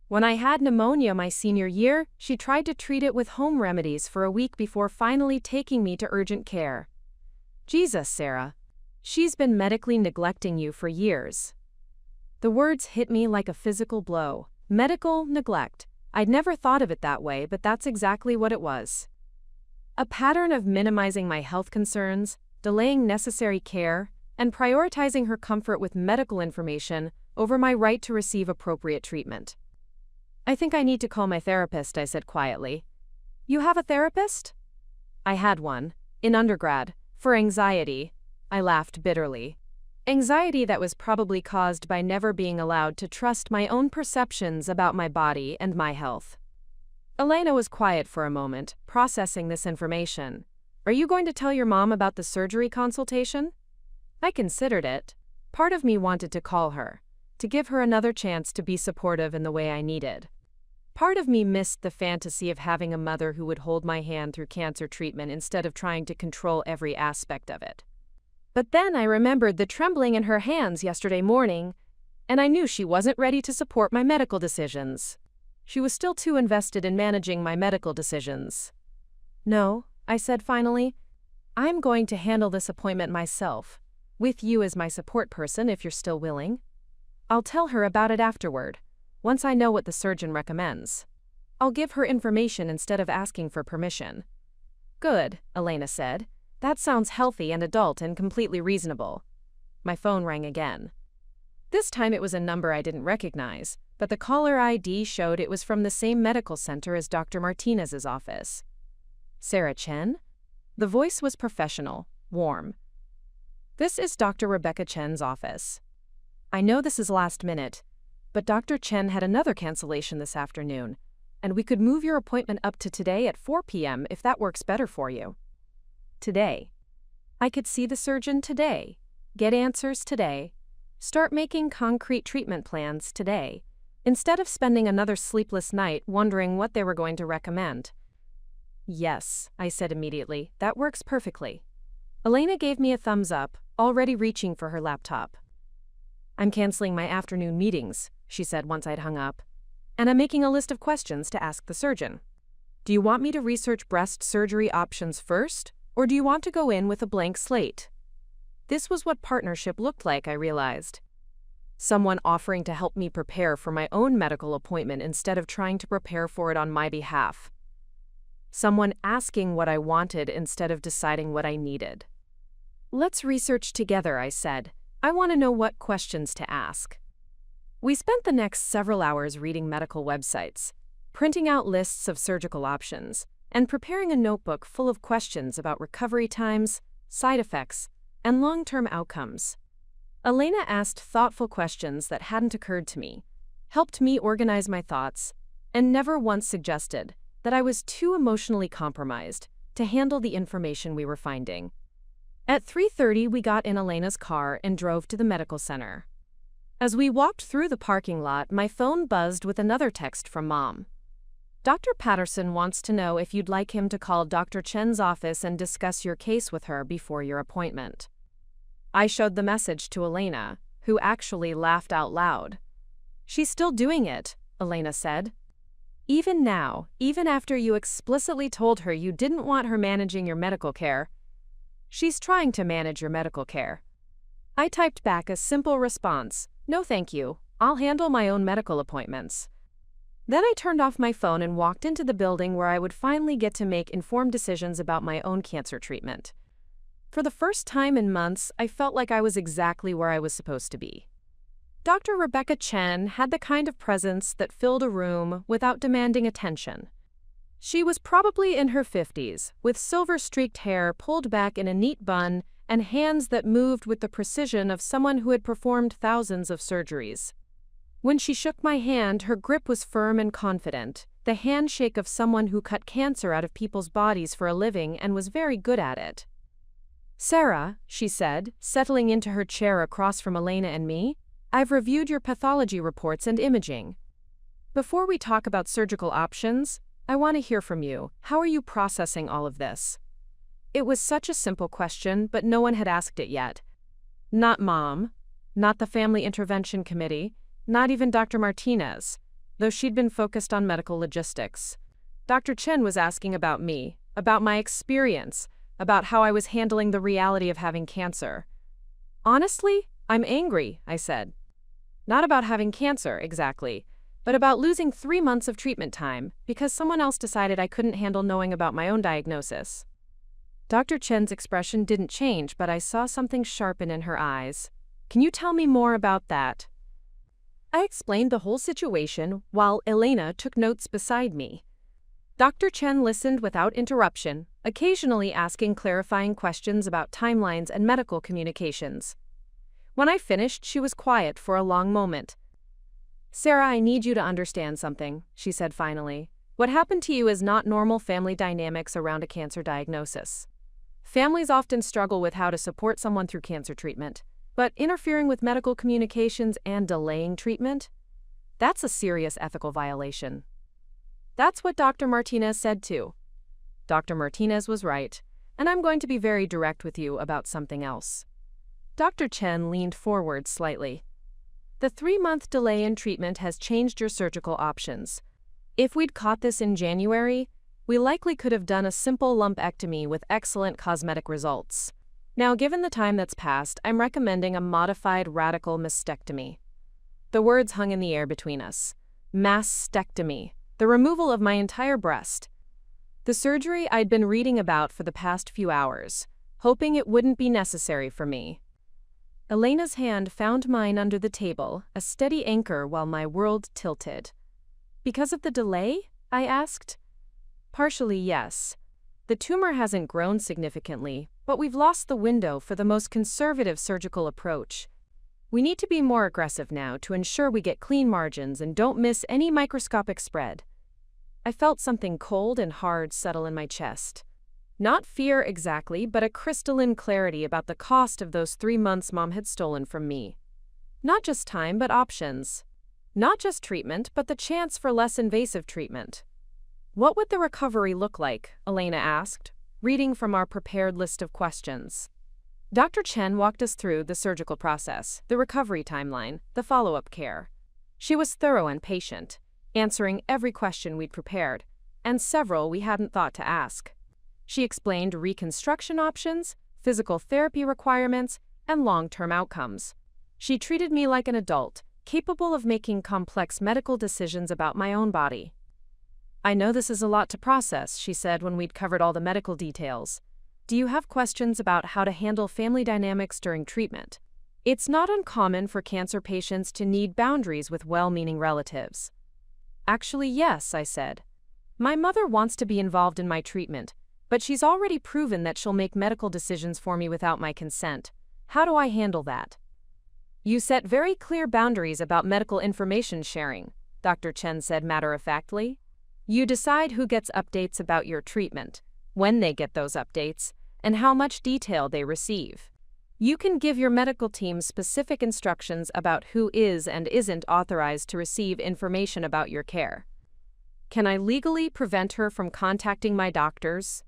When I had pneumonia my senior year, she tried to treat it with home remedies for a week before finally taking me to urgent care. Jesus, Sarah. She's been medically neglecting you for years. The words hit me like a physical blow. Medical neglect. I'd never thought of it that way, but that's exactly what it was. A pattern of minimizing my health concerns, delaying necessary care, and prioritizing her comfort with medical information over my right to receive appropriate treatment. "I think I need to call my therapist," I said quietly. "You have a therapist?" "I had one, in undergrad, for anxiety." I laughed bitterly. Anxiety that was probably caused by never being allowed to trust my own perceptions about my body and my health. Elena was quiet for a moment, processing this information. "Are you going to tell your mom about the surgery consultation?" I considered it. Part of me wanted to call her, to give her another chance to be supportive in the way I needed. Part of me missed the fantasy of having a mother who would hold my hand through cancer treatment instead of trying to control every aspect of it. But then I remembered the trembling in her hands yesterday morning, and I knew she wasn't ready to support my medical decisions. She was still too invested in managing my medical decisions. "No," I said finally. "I'm going to handle this appointment myself, with you as my support person if you're still willing. I'll tell her about it afterward, once I know what the surgeon recommends. I'll give her information instead of asking for permission. Good, Elena said. That sounds healthy and adult and completely reasonable. My phone rang again. This time it was a number I didn't recognize, but the caller ID showed it was from the same medical center as Dr. Martinez's office. Sarah Chen? The voice was professional, warm. This is Dr. Rebecca Chen's office. I know this is last minute, but Dr. Chen had another cancellation this afternoon, and we could move your appointment up to today at 4 p.m. if that works better for you. Today. I could see the surgeon today, get answers today, start making concrete treatment plans today, instead of spending another sleepless night wondering what they were going to recommend. Yes, I said immediately, that works perfectly. Elena gave me a thumbs up, already reaching for her laptop. I'm canceling my afternoon meetings, she said once I'd hung up, and I'm making a list of questions to ask the surgeon. Do you want me to research breast surgery options first, or do you want to go in with a blank slate? This was what partnership looked like, I realized. Someone offering to help me prepare for my own medical appointment instead of trying to prepare for it on my behalf. Someone asking what I wanted instead of deciding what I needed. Let's research together, I said. I want to know what questions to ask. We spent the next several hours reading medical websites, printing out lists of surgical options, and preparing a notebook full of questions about recovery times, side effects, and long-term outcomes. Elena asked thoughtful questions that hadn't occurred to me, helped me organize my thoughts, and never once suggested that I was too emotionally compromised to handle the information we were finding. At 3:30, we got in Elena's car and drove to the medical center. As we walked through the parking lot, my phone buzzed with another text from Mom. Dr. Patterson wants to know if you'd like him to call Dr. Chen's office and discuss your case with her before your appointment. I showed the message to Elena, who actually laughed out loud. She's still doing it, Elena said. Even now, even after you explicitly told her you didn't want her managing your medical care, she's trying to manage your medical care. I typed back a simple response, no thank you, I'll handle my own medical appointments. Then I turned off my phone and walked into the building where I would finally get to make informed decisions about my own cancer treatment. For the first time in months, I felt like I was exactly where I was supposed to be. Dr. Rebecca Chen had the kind of presence that filled a room without demanding attention. She was probably in her 50s, with silver-streaked hair pulled back in a neat bun and hands that moved with the precision of someone who had performed thousands of surgeries. When she shook my hand, her grip was firm and confident, the handshake of someone who cut cancer out of people's bodies for a living and was very good at it. Sarah, she said, settling into her chair across from Elena and me, I've reviewed your pathology reports and imaging. Before we talk about surgical options, I want to hear from you. How are you processing all of this? It was such a simple question, but no one had asked it yet. Not Mom, not the Family Intervention Committee, not even Dr. Martinez, though she'd been focused on medical logistics. Dr. Chen was asking about me, about my experience, about how I was handling the reality of having cancer. Honestly, I'm angry, I said. Not about having cancer, exactly, but about losing 3 months of treatment time because someone else decided I couldn't handle knowing about my own diagnosis. Dr. Chen's expression didn't change, but I saw something sharpen in her eyes. Can you tell me more about that? I explained the whole situation while Elena took notes beside me. Dr. Chen listened without interruption, occasionally asking clarifying questions about timelines and medical communications. When I finished, she was quiet for a long moment. Sarah, I need you to understand something, she said finally. What happened to you is not normal family dynamics around a cancer diagnosis. Families often struggle with how to support someone through cancer treatment, but interfering with medical communications and delaying treatment? That's a serious ethical violation. That's what Dr. Martinez said too. Dr. Martinez was right, and I'm going to be very direct with you about something else. Dr. Chen leaned forward slightly. The 3-month delay in treatment has changed your surgical options. If we'd caught this in January, we likely could have done a simple lumpectomy with excellent cosmetic results. Now, given the time that's passed, I'm recommending a modified radical mastectomy. The words hung in the air between us. Mastectomy, the removal of my entire breast. The surgery I'd been reading about for the past few hours, hoping it wouldn't be necessary for me. Elena's hand found mine under the table, a steady anchor while my world tilted. Because of the delay? I asked. Partially, yes. The tumor hasn't grown significantly, but we've lost the window for the most conservative surgical approach. We need to be more aggressive now to ensure we get clean margins and don't miss any microscopic spread. I felt something cold and hard settle in my chest. Not fear exactly, but a crystalline clarity about the cost of those 3 months Mom had stolen from me. Not just time, but options. Not just treatment, but the chance for less invasive treatment. What would the recovery look like? Elena asked, reading from our prepared list of questions. Dr. Chen walked us through the surgical process, the recovery timeline, the follow-up care. She was thorough and patient, answering every question we'd prepared, and several we hadn't thought to ask. She explained reconstruction options, physical therapy requirements, and long-term outcomes. She treated me like an adult, capable of making complex medical decisions about my own body. I know this is a lot to process, she said when we'd covered all the medical details. Do you have questions about how to handle family dynamics during treatment? It's not uncommon for cancer patients to need boundaries with well-meaning relatives. Actually, yes, I said. My mother wants to be involved in my treatment, but she's already proven that she'll make medical decisions for me without my consent. How do I handle that? You set very clear boundaries about medical information sharing, Dr. Chen said matter-of-factly. You decide who gets updates about your treatment, when they get those updates, and how much detail they receive. You can give your medical team specific instructions about who is and isn't authorized to receive information about your care. Can I legally prevent her from contacting my doctors?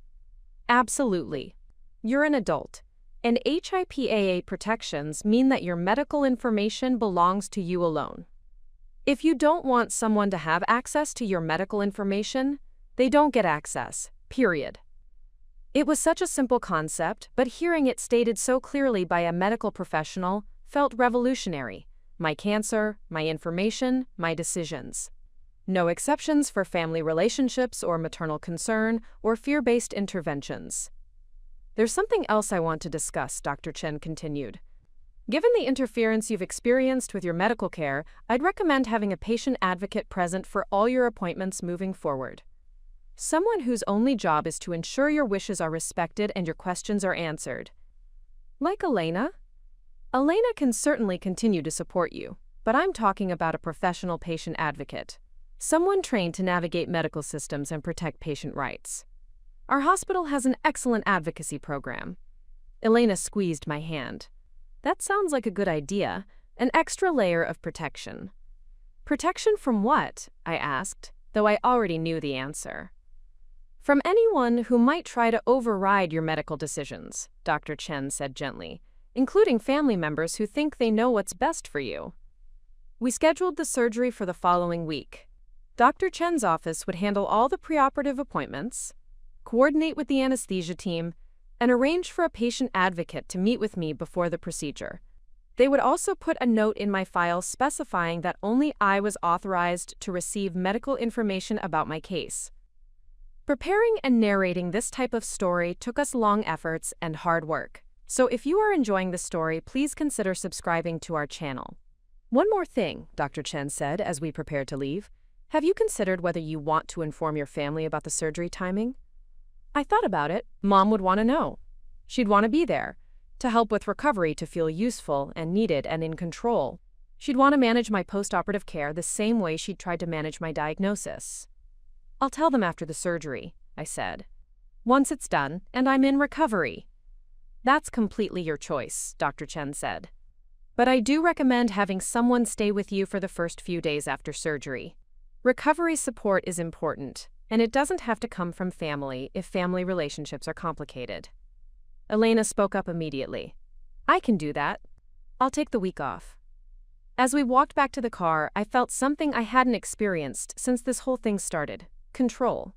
Absolutely. You're an adult, and HIPAA protections mean that your medical information belongs to you alone. If you don't want someone to have access to your medical information, they don't get access, period. It was such a simple concept, but hearing it stated so clearly by a medical professional felt revolutionary. My cancer, my information, my decisions. No exceptions for family relationships or maternal concern or fear-based interventions. There's something else I want to discuss, Dr. Chen continued. Given the interference you've experienced with your medical care, I'd recommend having a patient advocate present for all your appointments moving forward. Someone whose only job is to ensure your wishes are respected and your questions are answered. Like Elena? Elena can certainly continue to support you, but I'm talking about a professional patient advocate. Someone trained to navigate medical systems and protect patient rights. Our hospital has an excellent advocacy program. Elena squeezed my hand. That sounds like a good idea, an extra layer of protection. Protection from what? I asked, though I already knew the answer. From anyone who might try to override your medical decisions, Dr. Chen said gently, including family members who think they know what's best for you. We scheduled the surgery for the following week. Dr. Chen's office would handle all the preoperative appointments, coordinate with the anesthesia team, and arrange for a patient advocate to meet with me before the procedure. They would also put a note in my file specifying that only I was authorized to receive medical information about my case. Preparing and narrating this type of story took us long efforts and hard work. So if you are enjoying the story, please consider subscribing to our channel. One more thing, Dr. Chen said as we prepared to leave. Have you considered whether you want to inform your family about the surgery timing? I thought about it. Mom would want to know. She'd want to be there, to help with recovery, to feel useful and needed and in control. She'd want to manage my post-operative care the same way she'd tried to manage my diagnosis. I'll tell them after the surgery, I said. Once it's done and I'm in recovery. That's completely your choice, Dr. Chen said. But I do recommend having someone stay with you for the first few days after surgery. Recovery support is important, and it doesn't have to come from family if family relationships are complicated. Elena spoke up immediately. I can do that. I'll take the week off. As we walked back to the car, I felt something I hadn't experienced since this whole thing started. Control.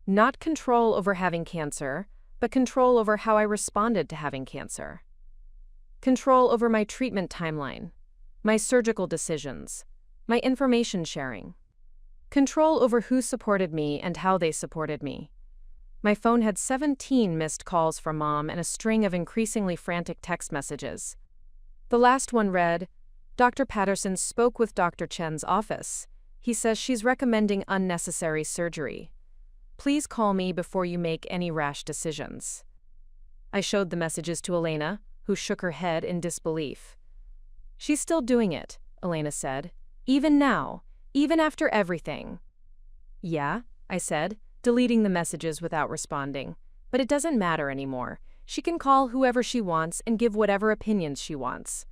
Not control over having cancer, but control over how I responded to having cancer. Control over my treatment timeline, my surgical decisions, my information sharing. Control over who supported me and how they supported me. My phone had 17 missed calls from Mom and a string of increasingly frantic text messages. The last one read, "Dr. Patterson spoke with Dr. Chen's office. He says she's recommending unnecessary surgery. Please call me before you make any rash decisions." I showed the messages to Elena, who shook her head in disbelief. "She's still doing it," Elena said. "Even now, even after everything." "Yeah," I said, deleting the messages without responding. "But it doesn't matter anymore. She can call whoever she wants and give whatever opinions she wants.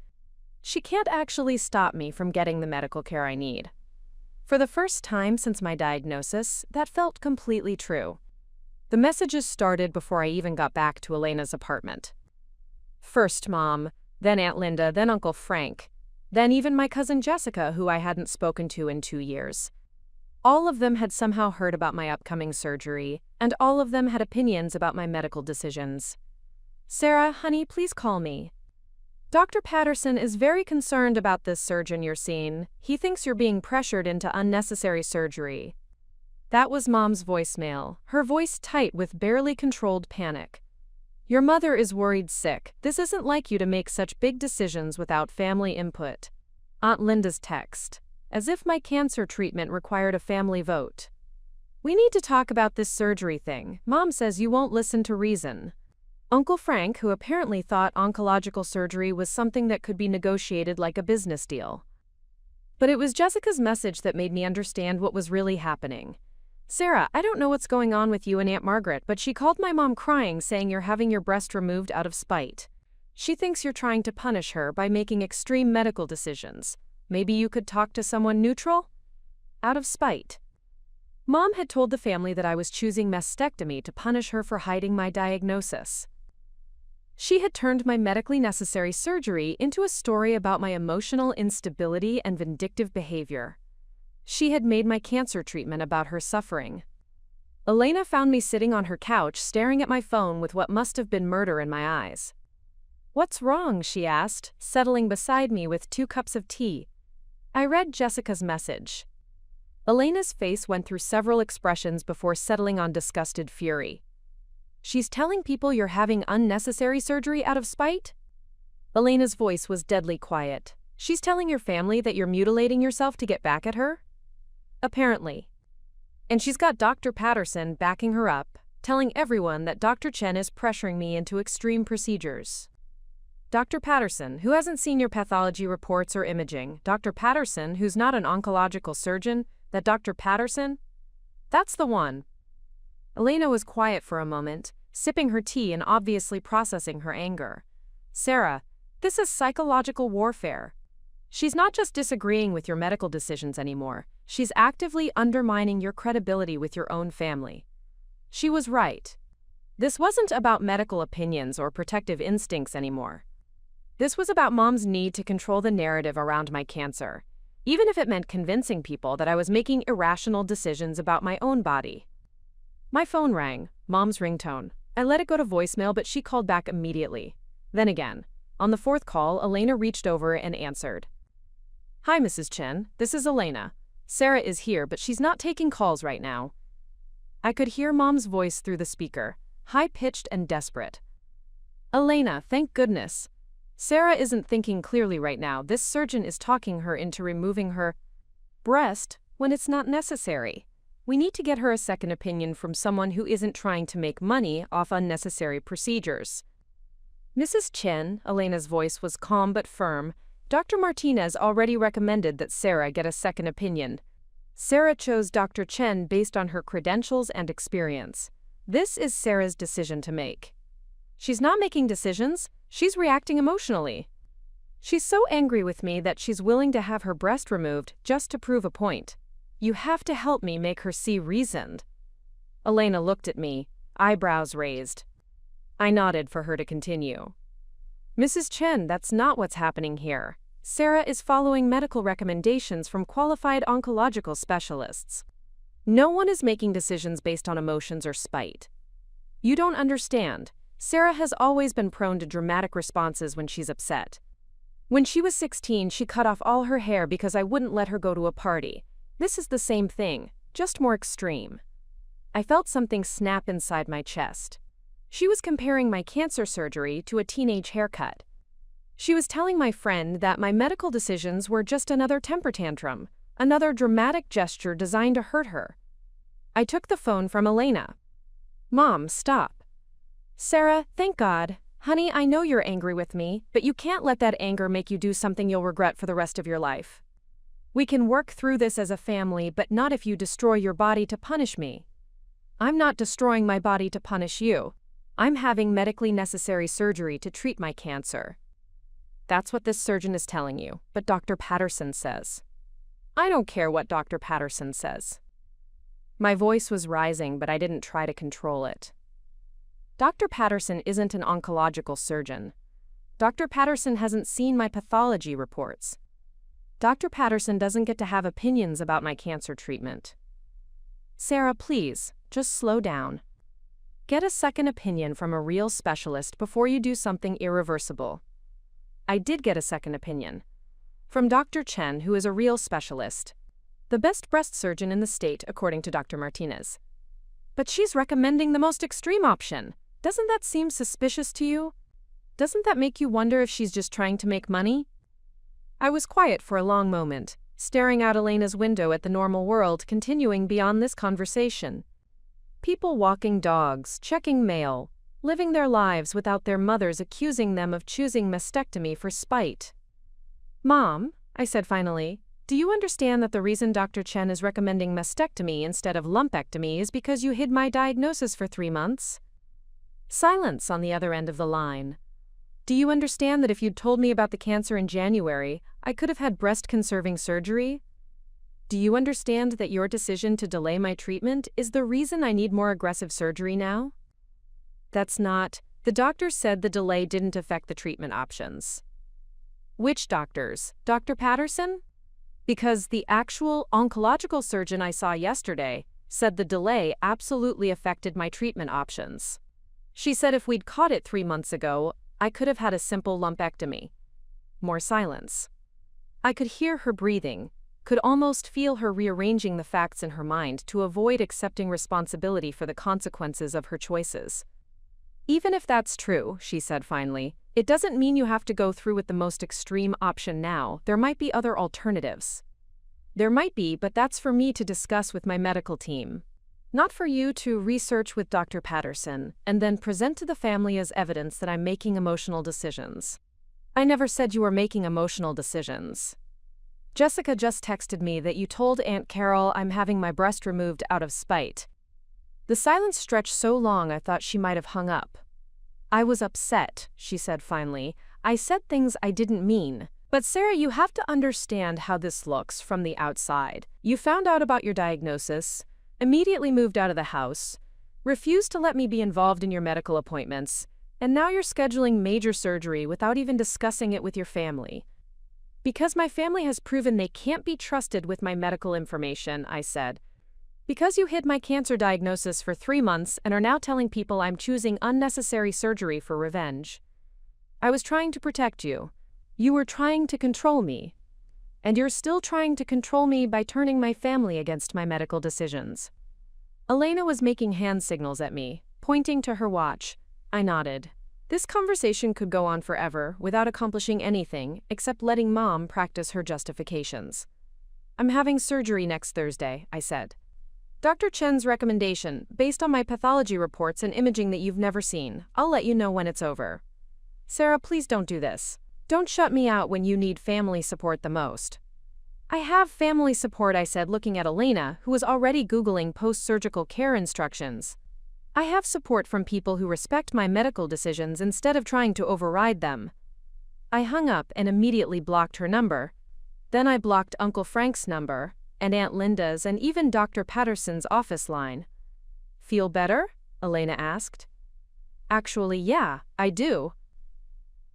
She can't actually stop me from getting the medical care I need." For the first time since my diagnosis, that felt completely true. The messages started before I even got back to Elena's apartment. First Mom, then Aunt Linda, then Uncle Frank, then even my cousin Jessica, who I hadn't spoken to in 2 years. All of them had somehow heard about my upcoming surgery, and all of them had opinions about my medical decisions. "Sarah, honey, please call me. Dr. Patterson is very concerned about this surgeon you're seeing. He thinks you're being pressured into unnecessary surgery." That was Mom's voicemail, her voice tight with barely controlled panic. "Your mother is worried sick. This isn't like you to make such big decisions without family input." Aunt Linda's text, as if my cancer treatment required a family vote. "We need to talk about this surgery thing. Mom says you won't listen to reason." Uncle Frank, who apparently thought oncological surgery was something that could be negotiated like a business deal. But it was Jessica's message that made me understand what was really happening. "Sarah, I don't know what's going on with you and Aunt Margaret, but she called my mom crying saying you're having your breast removed out of spite. She thinks you're trying to punish her by making extreme medical decisions. Maybe you could talk to someone neutral?" Out of spite. Mom had told the family that I was choosing mastectomy to punish her for hiding my diagnosis. She had turned my medically necessary surgery into a story about my emotional instability and vindictive behavior. She had made my cancer treatment about her suffering. Elena found me sitting on her couch staring at my phone with what must have been murder in my eyes. "What's wrong?" she asked, settling beside me with 2 cups of tea. I read Jessica's message. Elena's face went through several expressions before settling on disgusted fury. "She's telling people you're having unnecessary surgery out of spite?" Elena's voice was deadly quiet. "She's telling your family that you're mutilating yourself to get back at her?" "Apparently. And she's got Dr. Patterson backing her up, telling everyone that Dr. Chen is pressuring me into extreme procedures." "Dr. Patterson, who hasn't seen your pathology reports or imaging. Dr. Patterson, who's not an oncological surgeon. That Dr. Patterson? That's the one." Elena was quiet for a moment, sipping her tea and obviously processing her anger. "Sarah, this is psychological warfare. She's not just disagreeing with your medical decisions anymore. She's actively undermining your credibility with your own family." She was right. This wasn't about medical opinions or protective instincts anymore. This was about Mom's need to control the narrative around my cancer, even if it meant convincing people that I was making irrational decisions about my own body. My phone rang, Mom's ringtone. I let it go to voicemail, but she called back immediately. Then again. On the 4th call, Elena reached over and answered. "Hi, Mrs. Chen. This is Elena. Sarah is here, but she's not taking calls right now." I could hear Mom's voice through the speaker, high-pitched and desperate. "Elena, thank goodness. Sarah isn't thinking clearly right now. This surgeon is talking her into removing her breast when it's not necessary. We need to get her a second opinion from someone who isn't trying to make money off unnecessary procedures." "Mrs. Chen," Elena's voice was calm but firm, "Dr. Martinez already recommended that Sarah get a second opinion. Sarah chose Dr. Chen based on her credentials and experience. This is Sarah's decision to make. She's not making decisions, she's reacting emotionally. She's so angry with me that she's willing to have her breast removed just to prove a point. You have to help me make her see reasoned." Elena looked at me, eyebrows raised. I nodded for her to continue. "Mrs. Chen, that's not what's happening here. Sarah is following medical recommendations from qualified oncological specialists. No one is making decisions based on emotions or spite. You don't understand. Sarah has always been prone to dramatic responses when she's upset. When she was 16, she cut off all her hair because I wouldn't let her go to a party. This is the same thing, just more extreme. I felt something snap inside my chest. She was comparing my cancer surgery to a teenage haircut. She was telling my friend that my medical decisions were just another temper tantrum, another dramatic gesture designed to hurt her. I took the phone from Elena. "Mom, stop." "Sarah, thank God. Honey, I know you're angry with me, but you can't let that anger make you do something you'll regret for the rest of your life. We can work through this as a family, but not if you destroy your body to punish me." "I'm not destroying my body to punish you. I'm having medically necessary surgery to treat my cancer." "That's what this surgeon is telling you, but Dr. Patterson says." "I don't care what Dr. Patterson says." My voice was rising, but I didn't try to control it. Dr. Patterson isn't an oncological surgeon. Dr. Patterson hasn't seen my pathology reports. Dr. Patterson doesn't get to have opinions about my cancer treatment. "Sarah, please, just slow down. Get a second opinion from a real specialist before you do something irreversible." I did get a second opinion. From Dr. Chen, who is a real specialist. The best breast surgeon in the state, according to Dr. Martinez. But she's recommending the most extreme option. Doesn't that seem suspicious to you? Doesn't that make you wonder if she's just trying to make money? I was quiet for a long moment, staring out Elena's window at the normal world continuing beyond this conversation. People walking dogs, checking mail, living their lives without their mothers accusing them of choosing mastectomy for spite. "Mom," I said finally, "do you understand that the reason Dr. Chen is recommending mastectomy instead of lumpectomy is because you hid my diagnosis for 3 months?" Silence on the other end of the line. "Do you understand that if you'd told me about the cancer in January, I could have had breast-conserving surgery? Do you understand that your decision to delay my treatment is the reason I need more aggressive surgery now?" "That's not..." "The doctors said the delay didn't affect the treatment options." "Which doctors? Dr. Patterson?" "Because the actual oncological surgeon I saw yesterday said the delay absolutely affected my treatment options. She said if we'd caught it 3 months ago, I could have had a simple lumpectomy." More silence. I could hear her breathing, could almost feel her rearranging the facts in her mind to avoid accepting responsibility for the consequences of her choices. "Even if that's true," she said finally, "it doesn't mean you have to go through with the most extreme option now. There might be other alternatives." "There might be, but that's for me to discuss with my medical team. Not for you to research with Dr. Patterson and then present to the family as evidence that I'm making emotional decisions." "I never said you were making emotional decisions. Jessica just texted me that you told Aunt Carol I'm having my breast removed out of spite." The silence stretched so long I thought she might have hung up. "I was upset," she said finally. "I said things I didn't mean. But Sarah, you have to understand how this looks from the outside. You found out about your diagnosis, immediately moved out of the house, refused to let me be involved in your medical appointments, and now you're scheduling major surgery without even discussing it with your family." "Because my family has proven they can't be trusted with my medical information," I said. "Because you hid my cancer diagnosis for 3 months and are now telling people I'm choosing unnecessary surgery for revenge. I was trying to protect you. You were trying to control me. And you're still trying to control me by turning my family against my medical decisions." Elena was making hand signals at me, pointing to her watch. I nodded. This conversation could go on forever without accomplishing anything except letting Mom practice her justifications. "I'm having surgery next Thursday," I said. "Dr. Chen's recommendation, based on my pathology reports and imaging that you've never seen. I'll let you know when it's over." "Sarah, please don't do this. Don't shut me out when you need family support the most." "I have family support," I said, looking at Elena, who was already Googling post-surgical care instructions. "I have support from people who respect my medical decisions instead of trying to override them." I hung up and immediately blocked her number. Then I blocked Uncle Frank's number, and Aunt Linda's, and even Dr. Patterson's office line. "Feel better?" Elena asked. "Actually, yeah, I do."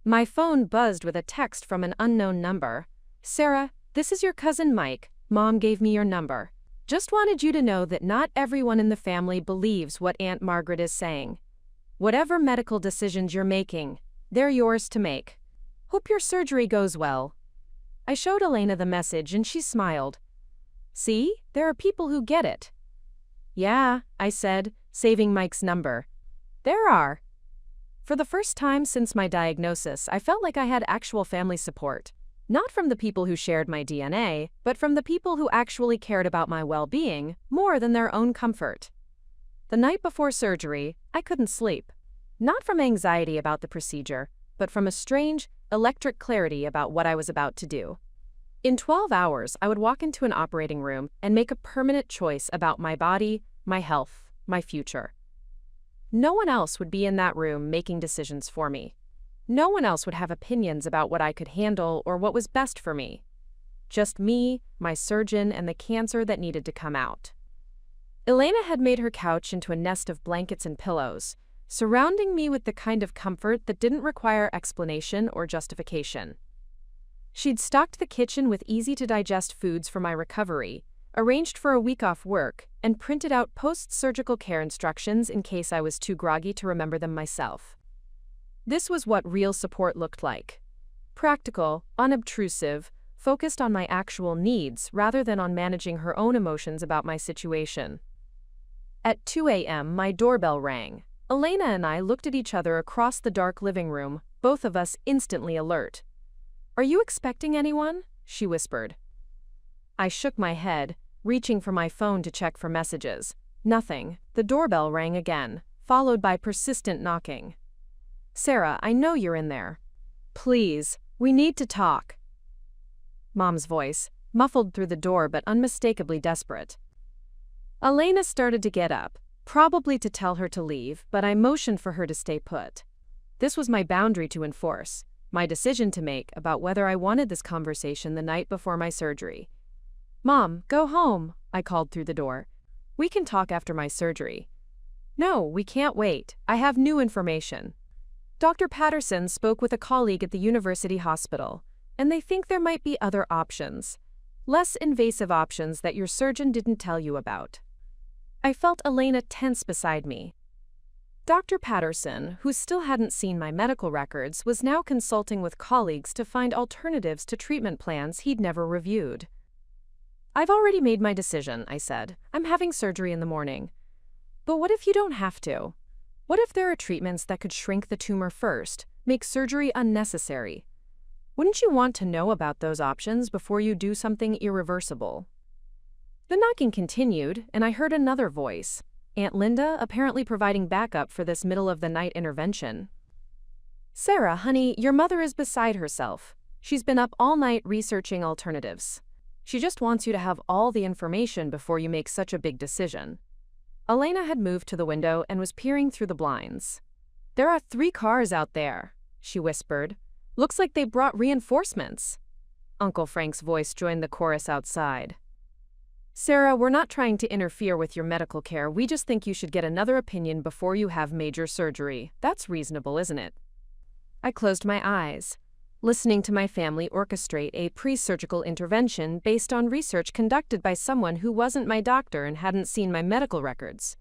My phone buzzed with a text from an unknown number. "Sarah, this is your cousin Mike. Mom gave me your number. Just wanted you to know that not everyone in the family believes what Aunt Margaret is saying. Whatever medical decisions you're making, they're yours to make. Hope your surgery goes well." I showed Elena the message and she smiled. "See, there are people who get it." Yeah, I said, saving Mike's number. There are. For the first time since my diagnosis, I felt like I had actual family support. Not from the people who shared my DNA, but from the people who actually cared about my well-being more than their own comfort. The night before surgery, I couldn't sleep. Not from anxiety about the procedure, but from a strange, electric clarity about what I was about to do. In 12 hours, I would walk into an operating room and make a permanent choice about my body, my health, my future. No one else would be in that room making decisions for me. No one else would have opinions about what I could handle or what was best for me. Just me, my surgeon, and the cancer that needed to come out. Elena had made her couch into a nest of blankets and pillows, surrounding me with the kind of comfort that didn't require explanation or justification. She'd stocked the kitchen with easy-to-digest foods for my recovery, arranged for a week off work, and printed out post-surgical care instructions in case I was too groggy to remember them myself. This was what real support looked like. Practical, unobtrusive, focused on my actual needs rather than on managing her own emotions about my situation. At 2 a.m., my doorbell rang. Elena and I looked at each other across the dark living room, both of us instantly alert. "Are you expecting anyone?" she whispered. I shook my head, reaching for my phone to check for messages. Nothing. The doorbell rang again, followed by persistent knocking. "Sarah, I know you're in there. Please, we need to talk." Mom's voice, muffled through the door but unmistakably desperate. Elena started to get up, probably to tell her to leave, but I motioned for her to stay put. This was my boundary to enforce, my decision to make about whether I wanted this conversation the night before my surgery. "Mom, go home," I called through the door. "We can talk after my surgery." "No, we can't wait. I have new information. Dr. Patterson spoke with a colleague at the university hospital, and they think there might be other options. Less invasive options that your surgeon didn't tell you about." I felt Elena tense beside me. Dr. Patterson, who still hadn't seen my medical records, was now consulting with colleagues to find alternatives to treatment plans he'd never reviewed. "I've already made my decision," I said. "I'm having surgery in the morning." "But what if you don't have to? What if there are treatments that could shrink the tumor first, make surgery unnecessary? Wouldn't you want to know about those options before you do something irreversible?" The knocking continued, and I heard another voice, Aunt Linda, apparently providing backup for this middle-of-the-night intervention. "Sarah, honey, your mother is beside herself. She's been up all night researching alternatives. She just wants you to have all the information before you make such a big decision." Elena had moved to the window and was peering through the blinds. "There are 3 cars out there," she whispered. "Looks like they brought reinforcements." Uncle Frank's voice joined the chorus outside. "Sarah, we're not trying to interfere with your medical care. We just think you should get another opinion before you have major surgery. That's reasonable, isn't it?" I closed my eyes, listening to my family orchestrate a pre-surgical intervention based on research conducted by someone who wasn't my doctor and hadn't seen my medical records.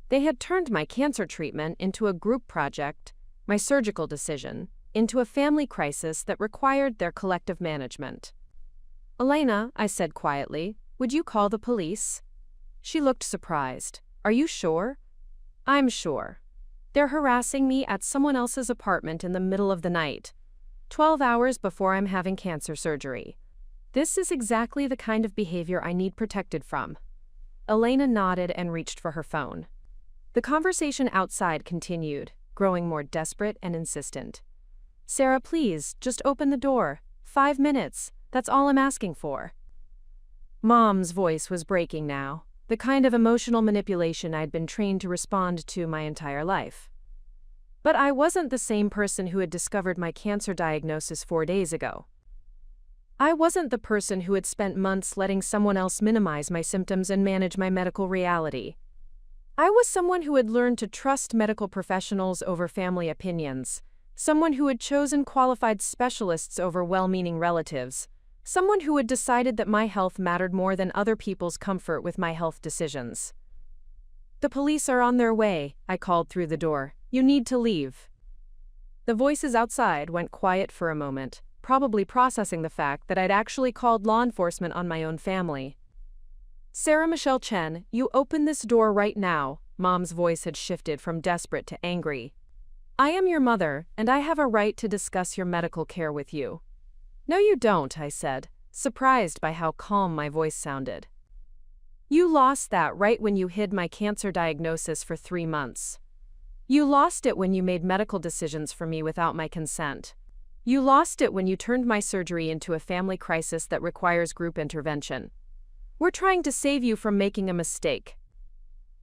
They had turned my cancer treatment into a group project, my surgical decision into a family crisis that required their collective management. "Elena," I said quietly, "would you call the police?" She looked surprised. "Are you sure?" "I'm sure. They're harassing me at someone else's apartment in the middle of the night, 12 hours before I'm having cancer surgery. This is exactly the kind of behavior I need protected from." Elena nodded and reached for her phone. The conversation outside continued, growing more desperate and insistent. "Sarah, please, just open the door. 5 minutes. That's all I'm asking for." Mom's voice was breaking now, the kind of emotional manipulation I'd been trained to respond to my entire life. But I wasn't the same person who had discovered my cancer diagnosis 4 days ago. I wasn't the person who had spent months letting someone else minimize my symptoms and manage my medical reality. I was someone who had learned to trust medical professionals over family opinions, someone who had chosen qualified specialists over well-meaning relatives, someone who had decided that my health mattered more than other people's comfort with my health decisions. "The police are on their way," I called through the door. "You need to leave." The voices outside went quiet for a moment, probably processing the fact that I'd actually called law enforcement on my own family. Sarah Michelle Chen, you open this door right now. Mom's voice had shifted from desperate to angry. I am your mother, and I have a right to discuss your medical care with you. No, you don't, I said, surprised by how calm my voice sounded. You lost that right when you hid my cancer diagnosis for 3 months. You lost it when you made medical decisions for me without my consent. You lost it when you turned my surgery into a family crisis that requires group intervention. We're trying to save you from making a mistake.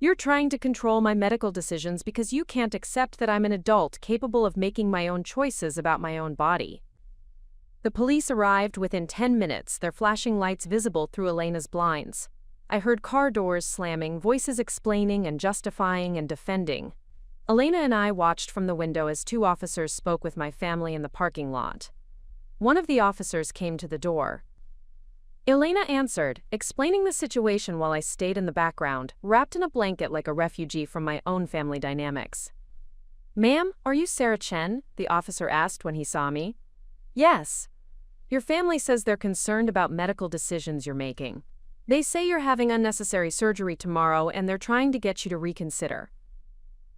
You're trying to control my medical decisions because you can't accept that I'm an adult capable of making my own choices about my own body. The police arrived within 10 minutes, their flashing lights visible through Elena's blinds. I heard car doors slamming, voices explaining and justifying and defending. Elena and I watched from the window as 2 officers spoke with my family in the parking lot. One of the officers came to the door. Elena answered, explaining the situation while I stayed in the background, wrapped in a blanket like a refugee from my own family dynamics. Ma'am, are you Sarah Chen? The officer asked when he saw me. Yes. Your family says they're concerned about medical decisions you're making. They say you're having unnecessary surgery tomorrow and they're trying to get you to reconsider.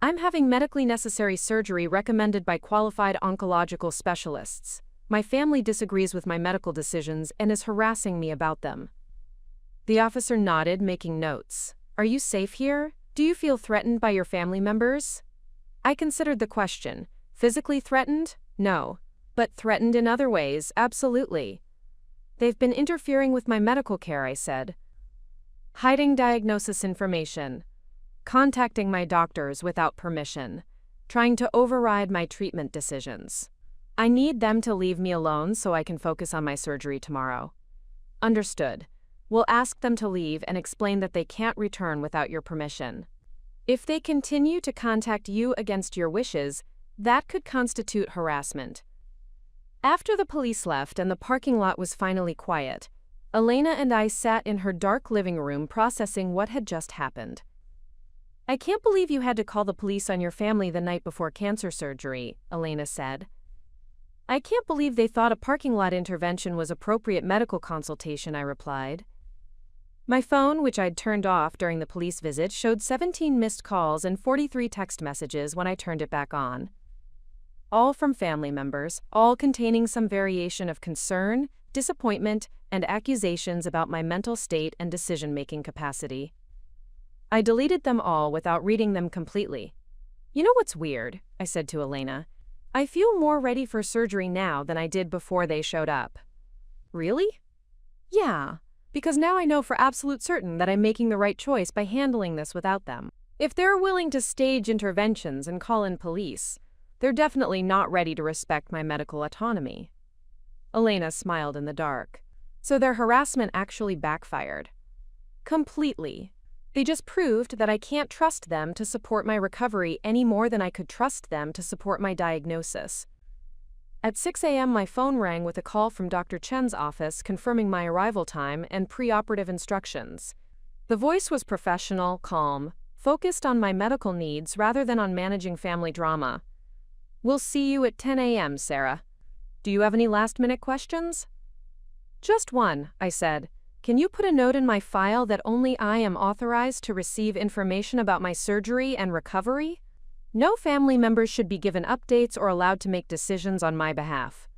I'm having medically necessary surgery recommended by qualified oncological specialists. My family disagrees with my medical decisions and is harassing me about them. The officer nodded, making notes. Are you safe here? Do you feel threatened by your family members? I considered the question. Physically threatened? No. But threatened in other ways, absolutely. They've been interfering with my medical care, I said. Hiding diagnosis information. Contacting my doctors without permission. Trying to override my treatment decisions. I need them to leave me alone so I can focus on my surgery tomorrow. Understood. We'll ask them to leave and explain that they can't return without your permission. If they continue to contact you against your wishes, that could constitute harassment. After the police left and the parking lot was finally quiet, Elena and I sat in her dark living room processing what had just happened. I can't believe you had to call the police on your family the night before cancer surgery, Elena said. I can't believe they thought a parking lot intervention was appropriate medical consultation, I replied. My phone, which I'd turned off during the police visit, showed 17 missed calls and 43 text messages when I turned it back on. All from family members, all containing some variation of concern, disappointment, and accusations about my mental state and decision-making capacity. I deleted them all without reading them completely. You know what's weird? I said to Elena. I feel more ready for surgery now than I did before they showed up. Really? Yeah, because now I know for absolute certain that I'm making the right choice by handling this without them. If they're willing to stage interventions and call in police, they're definitely not ready to respect my medical autonomy. Elena smiled in the dark. So their harassment actually backfired. Completely. They just proved that I can't trust them to support my recovery any more than I could trust them to support my diagnosis. At 6 a.m. my phone rang with a call from Dr. Chen's office confirming my arrival time and preoperative instructions. The voice was professional, calm, focused on my medical needs rather than on managing family drama. We'll see you at 10 a.m., Sarah. Do you have any last-minute questions? Just one, I said. Can you put a note in my file that only I am authorized to receive information about my surgery and recovery? No family members should be given updates or allowed to make decisions on my behalf.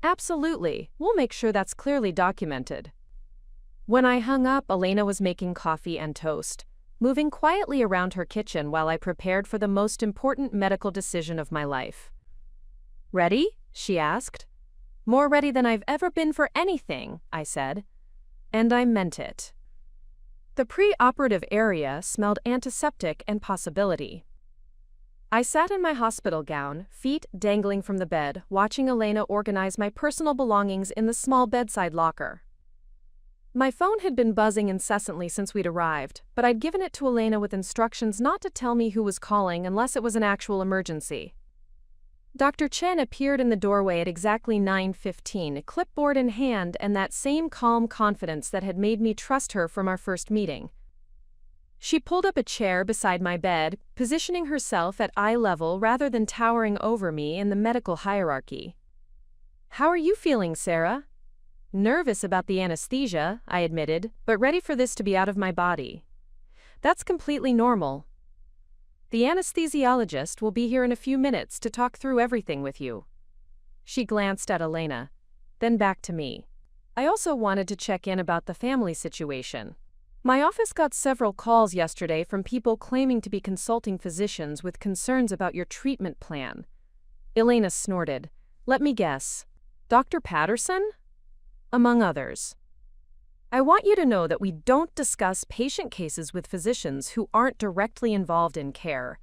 Absolutely, we'll make sure that's clearly documented. When I hung up, Elena was making coffee and toast, moving quietly around her kitchen while I prepared for the most important medical decision of my life. Ready? She asked. More ready than I've ever been for anything, I said. And I meant it. The pre-operative area smelled antiseptic and possibility. I sat in my hospital gown, feet dangling from the bed, watching Elena organize my personal belongings in the small bedside locker. My phone had been buzzing incessantly since we'd arrived, but I'd given it to Elena with instructions not to tell me who was calling unless it was an actual emergency. Dr. Chen appeared in the doorway at exactly 9:15, clipboard in hand and that same calm confidence that had made me trust her from our first meeting. She pulled up a chair beside my bed, positioning herself at eye level rather than towering over me in the medical hierarchy. How are you feeling, Sarah? Nervous about the anesthesia, I admitted, but ready for this to be out of my body. That's completely normal. The anesthesiologist will be here in a few minutes to talk through everything with you. She glanced at Elena, then back to me. I also wanted to check in about the family situation. My office got several calls yesterday from people claiming to be consulting physicians with concerns about your treatment plan. Elena snorted. Let me guess. Dr. Patterson? Among others. I want you to know that we don't discuss patient cases with physicians who aren't directly involved in care,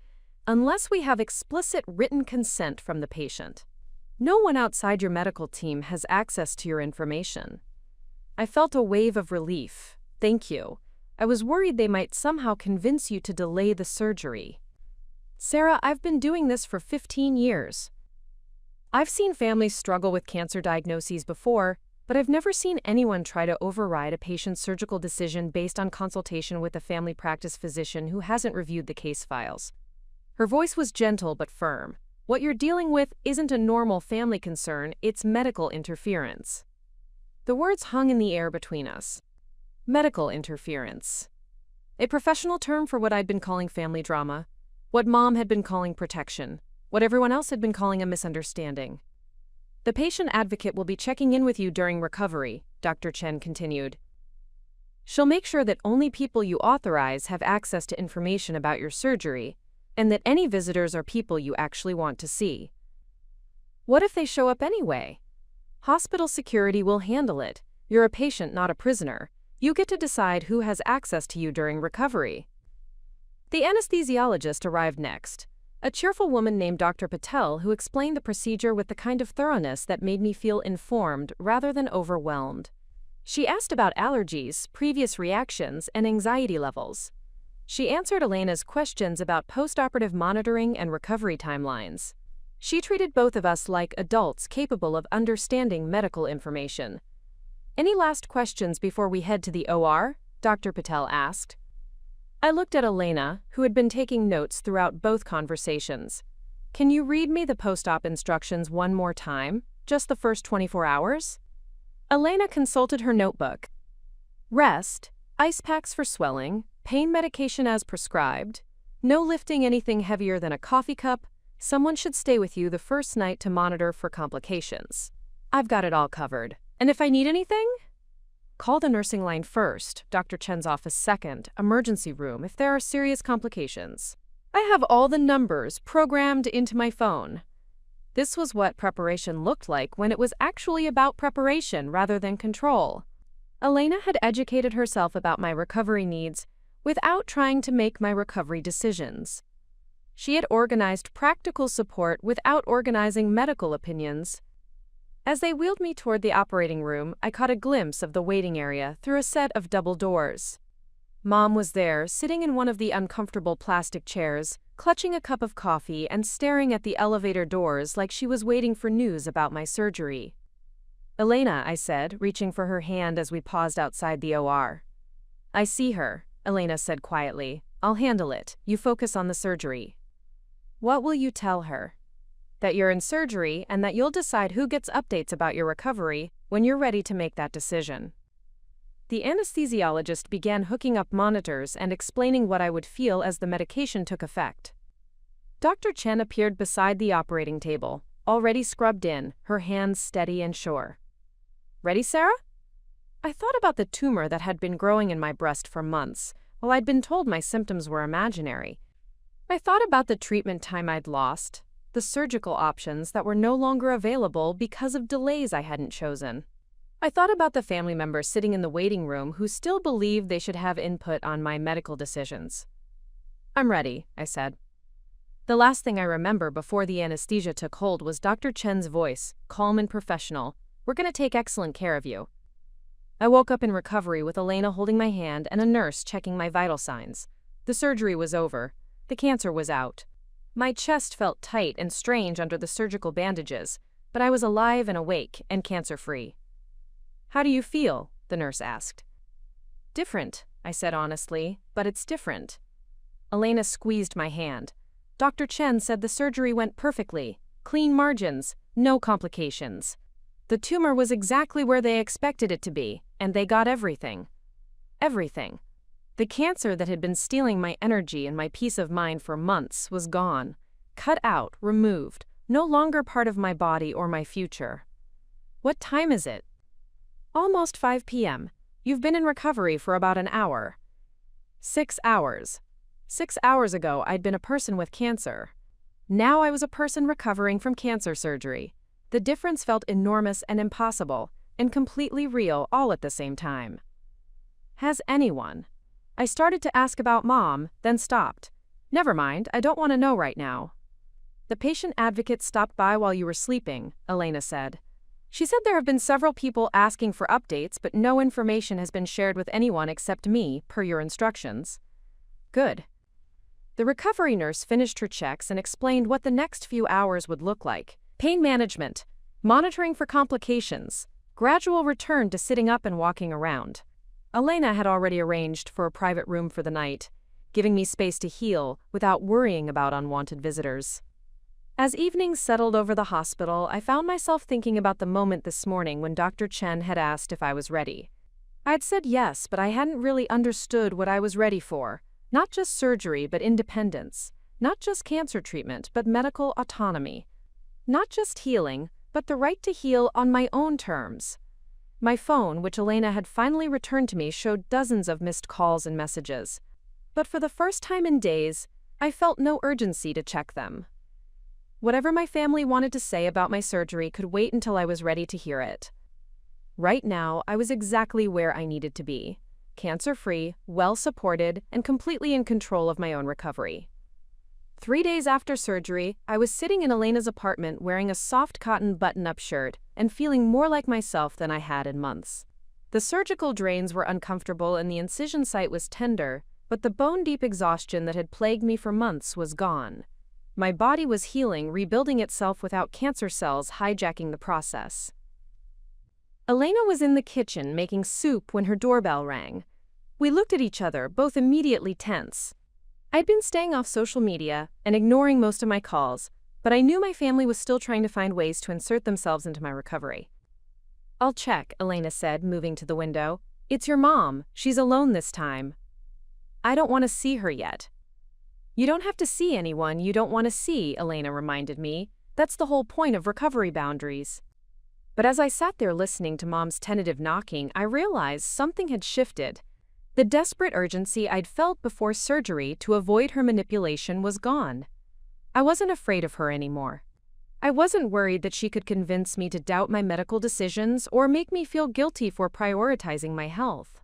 unless we have explicit written consent from the patient. No one outside your medical team has access to your information. I felt a wave of relief. Thank you. I was worried they might somehow convince you to delay the surgery. Sarah, I've been doing this for 15 years. I've seen families struggle with cancer diagnoses before, but I've never seen anyone try to override a patient's surgical decision based on consultation with a family practice physician who hasn't reviewed the case files. Her voice was gentle but firm. What you're dealing with isn't a normal family concern, it's medical interference. The words hung in the air between us. Medical interference. A professional term for what I'd been calling family drama, what Mom had been calling protection, what everyone else had been calling a misunderstanding. The patient advocate will be checking in with you during recovery, Dr. Chen continued. She'll make sure that only people you authorize have access to information about your surgery, and that any visitors are people you actually want to see. What if they show up anyway? Hospital security will handle it. You're a patient, not a prisoner. You get to decide who has access to you during recovery. The anesthesiologist arrived next, a cheerful woman named Dr. Patel who explained the procedure with the kind of thoroughness that made me feel informed rather than overwhelmed. She asked about allergies, previous reactions, and anxiety levels. She answered Elena's questions about postoperative monitoring and recovery timelines. She treated both of us like adults capable of understanding medical information. Any last questions before we head to the OR? Dr. Patel asked. I looked at Elena, who had been taking notes throughout both conversations. Can you read me the post-op instructions one more time? Just the first 24 hours? Elena consulted her notebook. Rest, ice packs for swelling, pain medication as prescribed, no lifting anything heavier than a coffee cup, someone should stay with you the first night to monitor for complications. I've got it all covered. And if I need anything? Call the nursing line first, Dr. Chen's office second, emergency room if there are serious complications. I have all the numbers programmed into my phone. This was what preparation looked like when it was actually about preparation rather than control. Elena had educated herself about my recovery needs without trying to make my recovery decisions. She had organized practical support without organizing medical opinions. As they wheeled me toward the operating room, I caught a glimpse of the waiting area through a set of double doors. Mom was there, sitting in one of the uncomfortable plastic chairs, clutching a cup of coffee and staring at the elevator doors like she was waiting for news about my surgery. Elena, I said, reaching for her hand as we paused outside the OR. I see her, Elena said quietly. I'll handle it. You focus on the surgery. What will you tell her? That you're in surgery and that you'll decide who gets updates about your recovery when you're ready to make that decision. The anesthesiologist began hooking up monitors and explaining what I would feel as the medication took effect. Dr. Chen appeared beside the operating table, already scrubbed in, her hands steady and sure. Ready, Sarah? I thought about the tumor that had been growing in my breast for months, while I'd been told my symptoms were imaginary. I thought about the treatment time I'd lost, the surgical options that were no longer available because of delays I hadn't chosen. I thought about the family members sitting in the waiting room who still believed they should have input on my medical decisions. I'm ready, I said. The last thing I remember before the anesthesia took hold was Dr. Chen's voice, calm and professional. We're going to take excellent care of you. I woke up in recovery with Elena holding my hand and a nurse checking my vital signs. The surgery was over. The cancer was out. My chest felt tight and strange under the surgical bandages, but I was alive and awake and cancer-free. How do you feel? The nurse asked. Different, I said honestly, but it's different. Elena squeezed my hand. Dr. Chen said the surgery went perfectly. Clean margins, no complications. The tumor was exactly where they expected it to be, and they got everything. Everything. The cancer that had been stealing my energy and my peace of mind for months was gone. Cut out, removed, no longer part of my body or my future. What time is it? Almost 5 p.m. You've been in recovery for about an hour. 6 hours. 6 hours ago, I'd been a person with cancer. Now I was a person recovering from cancer surgery. The difference felt enormous and impossible, and completely real all at the same time. Has anyone? I started to ask about Mom, then stopped. Never mind, I don't want to know right now. The patient advocate stopped by while you were sleeping, Elena said. She said there have been several people asking for updates, but no information has been shared with anyone except me, per your instructions. Good. The recovery nurse finished her checks and explained what the next few hours would look like. Pain management, monitoring for complications, gradual return to sitting up and walking around. Elena had already arranged for a private room for the night, giving me space to heal without worrying about unwanted visitors. As evening settled over the hospital, I found myself thinking about the moment this morning when Dr. Chen had asked if I was ready. I'd said yes, but I hadn't really understood what I was ready for. Not just surgery, but independence. Not just cancer treatment, but medical autonomy. Not just healing, but the right to heal on my own terms. My phone, which Elena had finally returned to me, showed dozens of missed calls and messages. But for the first time in days, I felt no urgency to check them. Whatever my family wanted to say about my surgery could wait until I was ready to hear it. Right now, I was exactly where I needed to be. Cancer-free, well-supported, and completely in control of my own recovery. 3 days after surgery, I was sitting in Elena's apartment wearing a soft cotton button-up shirt and feeling more like myself than I had in months. The surgical drains were uncomfortable and the incision site was tender, but the bone-deep exhaustion that had plagued me for months was gone. My body was healing, rebuilding itself without cancer cells hijacking the process. Elena was in the kitchen making soup when her doorbell rang. We looked at each other, both immediately tense. I'd been staying off social media and ignoring most of my calls, but I knew my family was still trying to find ways to insert themselves into my recovery. I'll check, Elena said, moving to the window. It's your mom. She's alone this time. I don't want to see her yet. You don't have to see anyone you don't want to see, Elena reminded me. That's the whole point of recovery boundaries. But as I sat there listening to Mom's tentative knocking, I realized something had shifted. The desperate urgency I'd felt before surgery to avoid her manipulation was gone. I wasn't afraid of her anymore. I wasn't worried that she could convince me to doubt my medical decisions or make me feel guilty for prioritizing my health.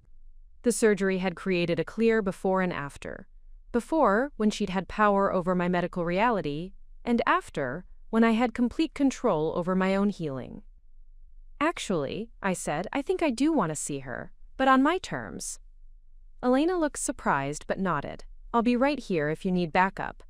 The surgery had created a clear before and after. Before, when she'd had power over my medical reality, and after, when I had complete control over my own healing. Actually, I said, I think I do want to see her, but on my terms. Elena looked surprised but nodded. I'll be right here if you need backup.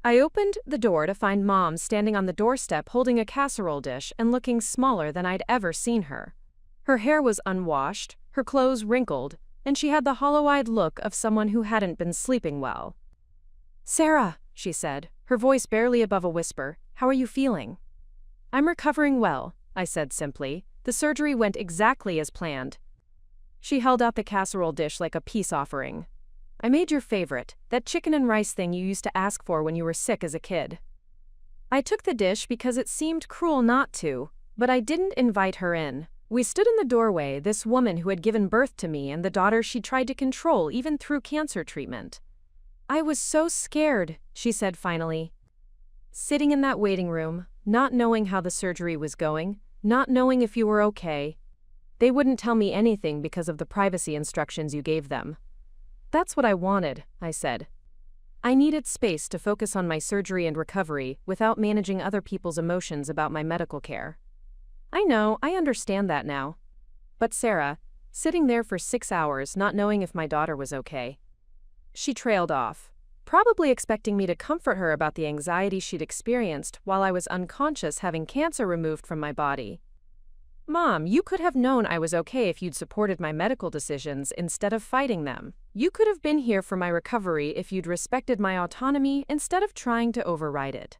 I opened the door to find Mom standing on the doorstep holding a casserole dish and looking smaller than I'd ever seen her. Her hair was unwashed, her clothes wrinkled, and she had the hollow-eyed look of someone who hadn't been sleeping well. "Sarah," she said, her voice barely above a whisper, "how are you feeling?" "I'm recovering well," I said simply. "The surgery went exactly as planned." She held out the casserole dish like a peace offering. "I made your favorite, that chicken and rice thing you used to ask for when you were sick as a kid." I took the dish because it seemed cruel not to, but I didn't invite her in. We stood in the doorway, this woman who had given birth to me and the daughter she tried to control even through cancer treatment. "I was so scared," she said finally. "Sitting in that waiting room, not knowing how the surgery was going, not knowing if you were okay. They wouldn't tell me anything because of the privacy instructions you gave them." "That's what I wanted," I said. I needed space to focus on my surgery and recovery without managing other people's emotions about my medical care. I know, I understand that now. But Sarah, sitting there for 6 hours not knowing if my daughter was okay. She trailed off, probably expecting me to comfort her about the anxiety she'd experienced while I was unconscious having cancer removed from my body. "Mom, you could have known I was okay if you'd supported my medical decisions instead of fighting them. You could have been here for my recovery if you'd respected my autonomy instead of trying to override it."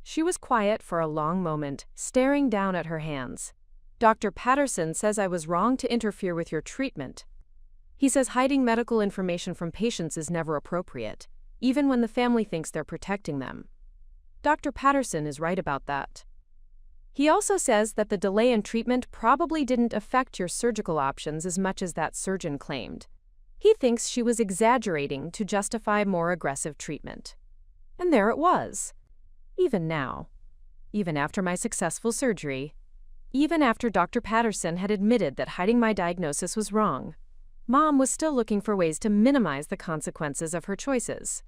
She was quiet for a long moment, staring down at her hands. Dr. Patterson says I was wrong to interfere with your treatment. He says hiding medical information from patients is never appropriate, even when the family thinks they're protecting them. Dr. Patterson is right about that. He also says that the delay in treatment probably didn't affect your surgical options as much as that surgeon claimed. He thinks she was exaggerating to justify more aggressive treatment. And there it was. Even now, even after my successful surgery, even after Dr. Patterson had admitted that hiding my diagnosis was wrong, Mom was still looking for ways to minimize the consequences of her choices.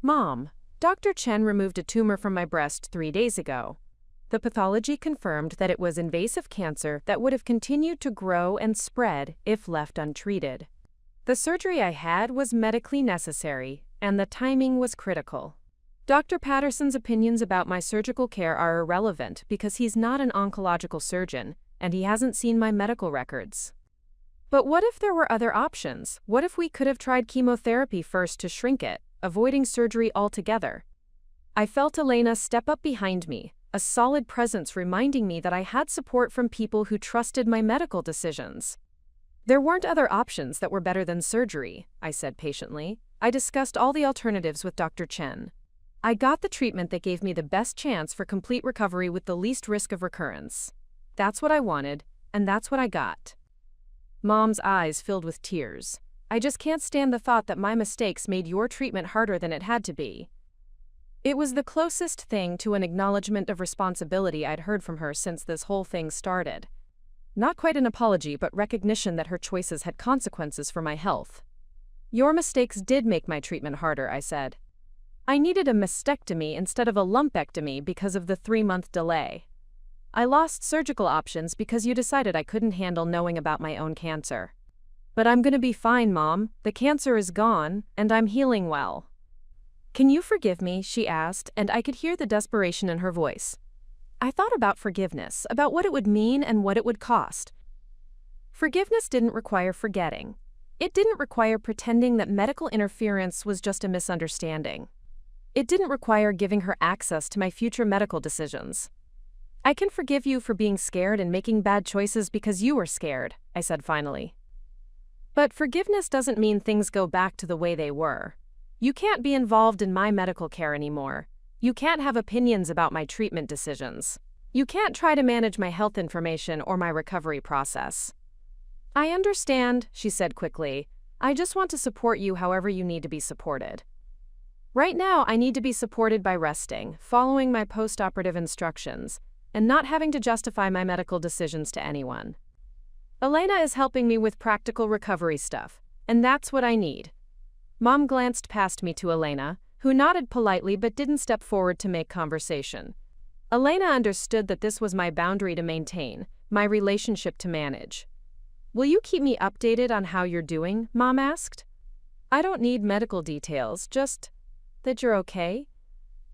Mom, Dr. Chen removed a tumor from my breast 3 days ago. The pathology confirmed that it was invasive cancer that would have continued to grow and spread if left untreated. The surgery I had was medically necessary, and the timing was critical. Dr. Patterson's opinions about my surgical care are irrelevant because he's not an oncological surgeon, and he hasn't seen my medical records. But what if there were other options? What if we could have tried chemotherapy first to shrink it, avoiding surgery altogether? I felt Elena step up behind me, a solid presence reminding me that I had support from people who trusted my medical decisions. There weren't other options that were better than surgery, I said patiently. I discussed all the alternatives with Dr. Chen. I got the treatment that gave me the best chance for complete recovery with the least risk of recurrence. That's what I wanted, and that's what I got. Mom's eyes filled with tears. I just can't stand the thought that my mistakes made your treatment harder than it had to be. It was the closest thing to an acknowledgement of responsibility I'd heard from her since this whole thing started. Not quite an apology, but recognition that her choices had consequences for my health. Your mistakes did make my treatment harder, I said. I needed a mastectomy instead of a lumpectomy because of the 3-month delay. I lost surgical options because you decided I couldn't handle knowing about my own cancer. But I'm gonna be fine, Mom. The cancer is gone, and I'm healing well. Can you forgive me? She asked, and I could hear the desperation in her voice. I thought about forgiveness, about what it would mean and what it would cost. Forgiveness didn't require forgetting. It didn't require pretending that medical interference was just a misunderstanding. It didn't require giving her access to my future medical decisions. I can forgive you for being scared and making bad choices because you were scared, I said finally. But forgiveness doesn't mean things go back to the way they were. You can't be involved in my medical care anymore. You can't have opinions about my treatment decisions. You can't try to manage my health information or my recovery process. I understand, she said quickly. I just want to support you however you need to be supported. Right now, I need to be supported by resting, following my post-operative instructions, and not having to justify my medical decisions to anyone. Elena is helping me with practical recovery stuff, and that's what I need. Mom glanced past me to Elena, who nodded politely but didn't step forward to make conversation. Elena understood that this was my boundary to maintain, my relationship to manage. Will you keep me updated on how you're doing? Mom asked. I don't need medical details, just that you're okay.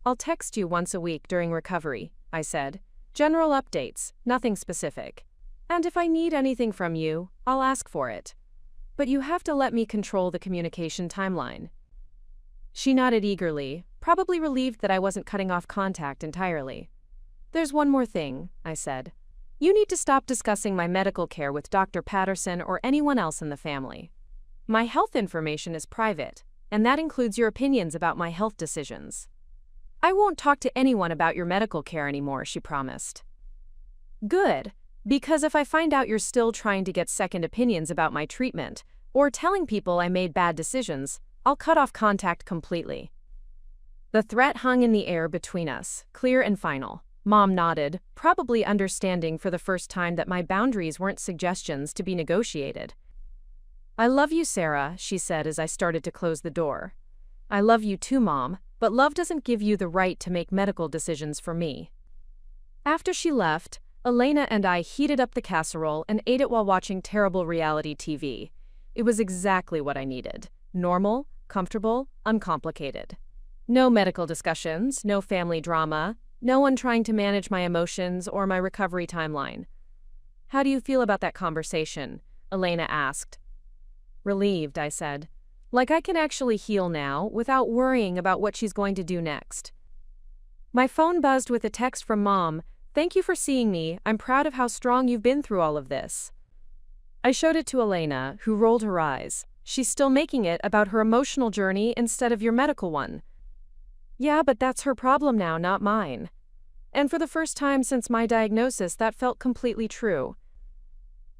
I'll text you once a week during recovery, I said. General updates, nothing specific. And if I need anything from you, I'll ask for it. But you have to let me control the communication timeline. She nodded eagerly, probably relieved that I wasn't cutting off contact entirely. There's one more thing, I said. You need to stop discussing my medical care with Dr. Patterson or anyone else in the family. My health information is private, and that includes your opinions about my health decisions. I won't talk to anyone about your medical care anymore, she promised. Good. Because if I find out you're still trying to get second opinions about my treatment, or telling people I made bad decisions, I'll cut off contact completely. The threat hung in the air between us, clear and final. Mom nodded, probably understanding for the first time that my boundaries weren't suggestions to be negotiated. I love you, Sarah, she said as I started to close the door. I love you too, Mom, but love doesn't give you the right to make medical decisions for me. After she left, Elena and I heated up the casserole and ate it while watching terrible reality TV. It was exactly what I needed. Normal, comfortable, uncomplicated. No medical discussions, no family drama, no one trying to manage my emotions or my recovery timeline. How do you feel about that conversation? Elena asked. Relieved, I said. Like I can actually heal now without worrying about what she's going to do next. My phone buzzed with a text from Mom. "Thank you for seeing me. I'm proud of how strong you've been through all of this." I showed it to Elena, who rolled her eyes. "She's still making it about her emotional journey instead of your medical one." "Yeah, but that's her problem now, not mine." And for the first time since my diagnosis, that felt completely true.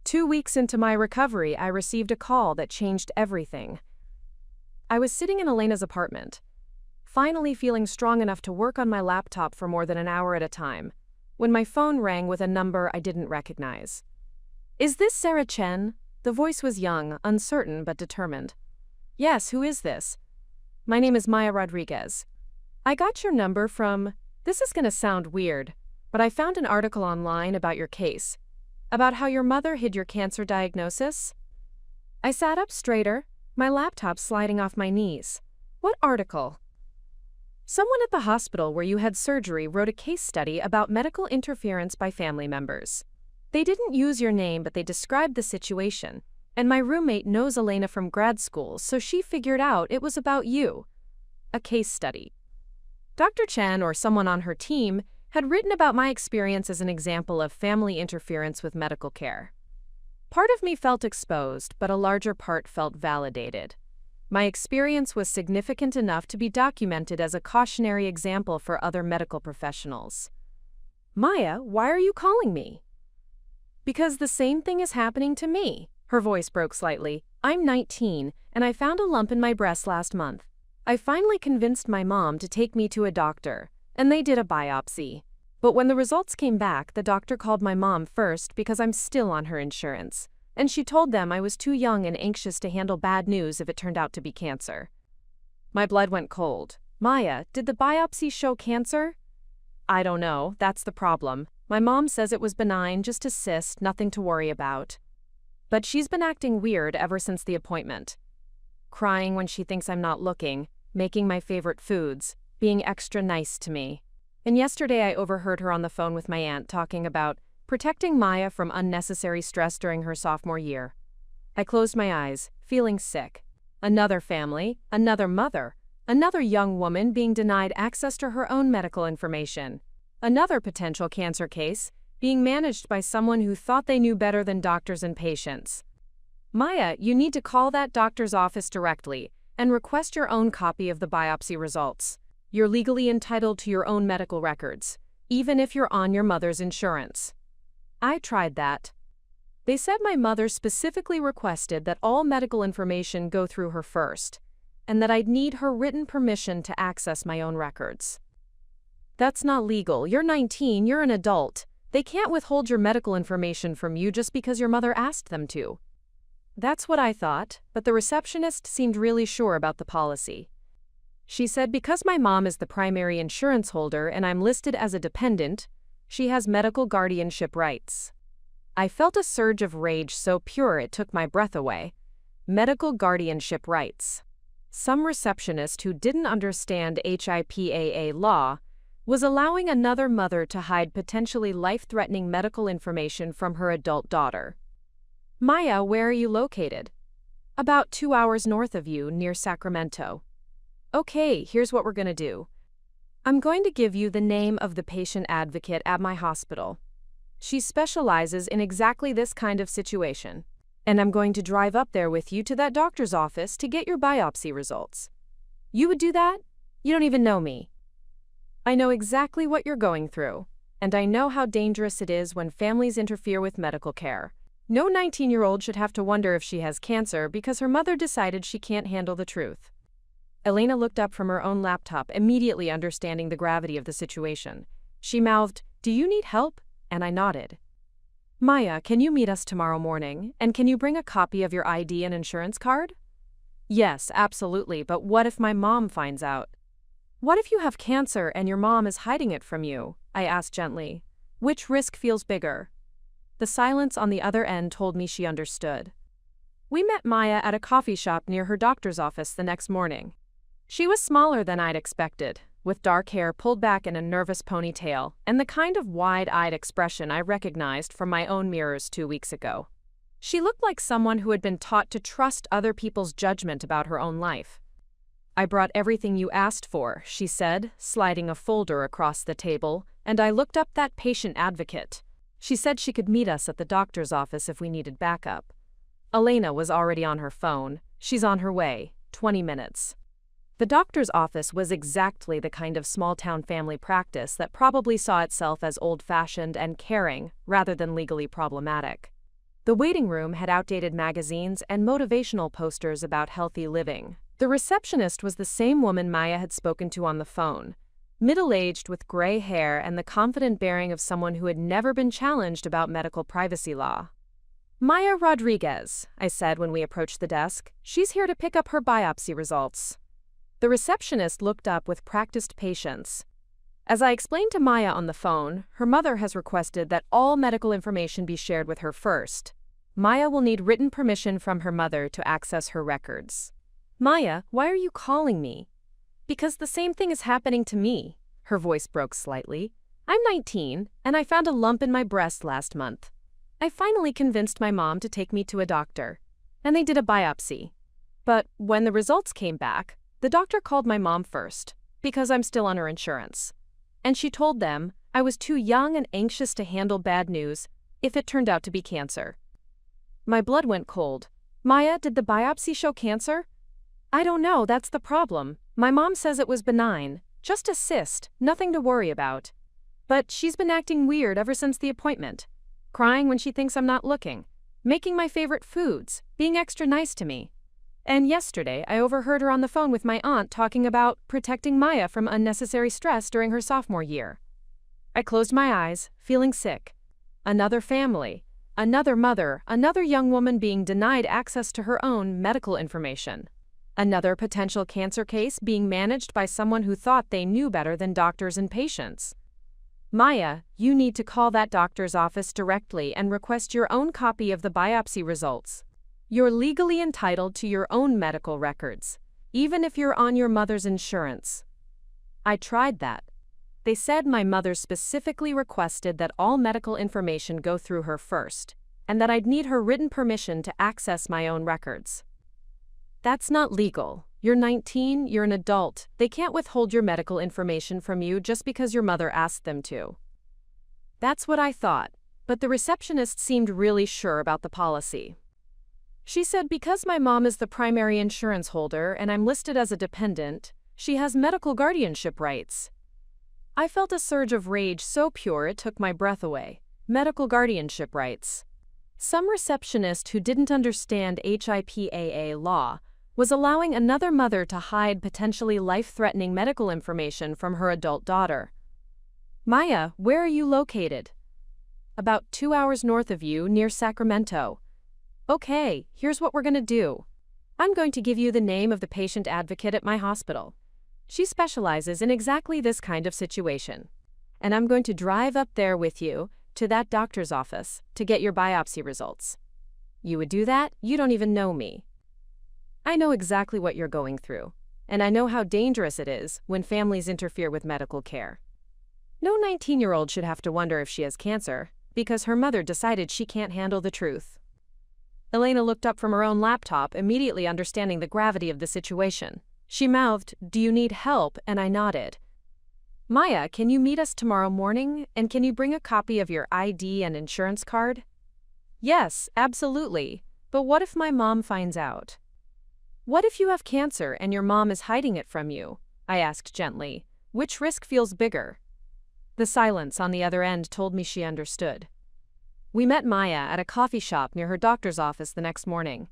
2 weeks into my recovery, I received a call that changed everything. I was sitting in Elena's apartment, finally feeling strong enough to work on my laptop for more than an hour at a time, when my phone rang with a number I didn't recognize. "Is this Sarah Chen?" The voice was young, uncertain, but determined. "Yes, who is this?" "My name is Maya Rodriguez. I got your number from..." This is gonna sound weird, but I found an article online about your case, about how your mother hid your cancer diagnosis. I sat up straighter, my laptop sliding off my knees. "What article?" "Someone at the hospital where you had surgery wrote a case study about medical interference by family members. They didn't use your name, but they described the situation, and my roommate knows Elena from grad school, so she figured out it was about you. A case study. Dr. Chen or someone on her team had written about my experience as an example of family interference with medical care. Part of me felt exposed, but a larger part felt validated. My experience was significant enough to be documented as a cautionary example for other medical professionals." "Maya, why are you calling me?" "Because the same thing is happening to me." Her voice broke slightly. "I'm 19, and I found a lump in my breast last month. I finally convinced my mom to take me to a doctor, and they did a biopsy. But when the results came back, the doctor called my mom first because I'm still on her insurance, and she told them I was too young and anxious to handle bad news if it turned out to be cancer." My blood went cold. "Maya, did the biopsy show cancer?" "I don't know, that's the problem. My mom says it was benign, just a cyst, nothing to worry about. But she's been acting weird ever since the appointment. Crying when she thinks I'm not looking, making my favorite foods, being extra nice to me. And yesterday I overheard her on the phone with my aunt talking about protecting Maya from unnecessary stress during her sophomore year. I closed my eyes, feeling sick. Another family, another mother, another young woman being denied access to her own medical information. Another potential cancer case, being managed by someone who thought they knew better than doctors and patients. Maya, you need to call that doctor's office directly and request your own copy of the biopsy results. You're legally entitled to your own medical records, even if you're on your mother's insurance." I tried that. They said my mother specifically requested that all medical information go through her first, and that I'd need her written permission to access my own records. "That's not legal. You're 19, you're an adult. They can't withhold your medical information from you just because your mother asked them to." That's what I thought, but the receptionist seemed really sure about the policy. She said because my mom is the primary insurance holder and I'm listed as a dependent, she has medical guardianship rights. I felt a surge of rage so pure it took my breath away. Medical guardianship rights. Some receptionist who didn't understand HIPAA law was allowing another mother to hide potentially life-threatening medical information from her adult daughter. "Maya, where are you located?" "About 2 hours north of you, near Sacramento." "Okay, here's what we're gonna do. I'm going to give you the name of the patient advocate at my hospital. She specializes in exactly this kind of situation. And I'm going to drive up there with you to that doctor's office to get your biopsy results. You would do that? You don't even know me. I know exactly what you're going through, and I know how dangerous it is when families interfere with medical care. No 19-year-old should have to wonder if she has cancer because her mother decided she can't handle the truth." Elena looked up from her own laptop, immediately understanding the gravity of the situation. She mouthed, "Do you need help?" And I nodded. "Maya, can you meet us tomorrow morning, and can you bring a copy of your ID and insurance card?" "Yes, absolutely, but what if my mom finds out?" "What if you have cancer and your mom is hiding it from you?" I asked gently. "Which risk feels bigger?" The silence on the other end told me she understood. We met Maya at a coffee shop near her doctor's office the next morning. She was smaller than I'd expected, with dark hair pulled back in a nervous ponytail, and the kind of wide-eyed expression I recognized from my own mirrors 2 weeks ago. She looked like someone who had been taught to trust other people's judgment about her own life. "I brought everything you asked for," she said, sliding a folder across the table, "and I looked up that patient advocate. She said she could meet us at the doctor's office if we needed backup." Elena was already on her phone. "She's on her way. 20 minutes. The doctor's office was exactly the kind of small-town family practice that probably saw itself as old-fashioned and caring rather than legally problematic. The waiting room had outdated magazines and motivational posters about healthy living. The receptionist was the same woman Maya had spoken to on the phone, middle-aged with gray hair and the confident bearing of someone who had never been challenged about medical privacy law. "Maya Rodriguez," I said when we approached the desk. "She's here to pick up her biopsy results." The receptionist looked up with practiced patience. As I explained to Maya on the phone, her mother has requested that all medical information be shared with her first. Maya will need written permission from her mother to access her records. "Maya, why are you calling me?" "Because the same thing is happening to me." Her voice broke slightly. "I'm 19, and I found a lump in my breast last month. I finally convinced my mom to take me to a doctor, and they did a biopsy. But when the results came back, the doctor called my mom first, because I'm still on her insurance. And she told them I was too young and anxious to handle bad news if it turned out to be cancer." My blood went cold. "Maya, did the biopsy show cancer?" "I don't know, that's the problem. My mom says it was benign, just a cyst, nothing to worry about. But she's been acting weird ever since the appointment. Crying when she thinks I'm not looking, making my favorite foods, being extra nice to me. And yesterday, I overheard her on the phone with my aunt talking about protecting Maya from unnecessary stress during her sophomore year." I closed my eyes, feeling sick. Another family, another mother, another young woman being denied access to her own medical information. Another potential cancer case being managed by someone who thought they knew better than doctors and patients. "Maya, you need to call that doctor's office directly and request your own copy of the biopsy results. You're legally entitled to your own medical records, even if you're on your mother's insurance." I tried that. They said my mother specifically requested that all medical information go through her first, and that I'd need her written permission to access my own records. "That's not legal. You're 19, you're an adult. They can't withhold your medical information from you just because your mother asked them to." That's what I thought, but the receptionist seemed really sure about the policy. She said because my mom is the primary insurance holder and I'm listed as a dependent, she has medical guardianship rights. I felt a surge of rage so pure it took my breath away. Medical guardianship rights. Some receptionist who didn't understand HIPAA law was allowing another mother to hide potentially life-threatening medical information from her adult daughter. "Maya, where are you located?" "About 2 hours north of you, near Sacramento." "Okay, here's what we're going to do. I'm going to give you the name of the patient advocate at my hospital. She specializes in exactly this kind of situation. And I'm going to drive up there with you to that doctor's office to get your biopsy results. You would do that? You don't even know me. I know exactly what you're going through, and I know how dangerous it is when families interfere with medical care. No 19-year-old should have to wonder if she has cancer, because her mother decided she can't handle the truth." Elena looked up from her own laptop, immediately understanding the gravity of the situation. She mouthed, "Do you need help?" and I nodded. "Maya, can you meet us tomorrow morning, and can you bring a copy of your ID and insurance card?" "Yes, absolutely. But what if my mom finds out?" "What if you have cancer and your mom is hiding it from you?" I asked gently. "Which risk feels bigger?" The silence on the other end told me she understood. We met Maya at a coffee shop near her doctor's office the next morning.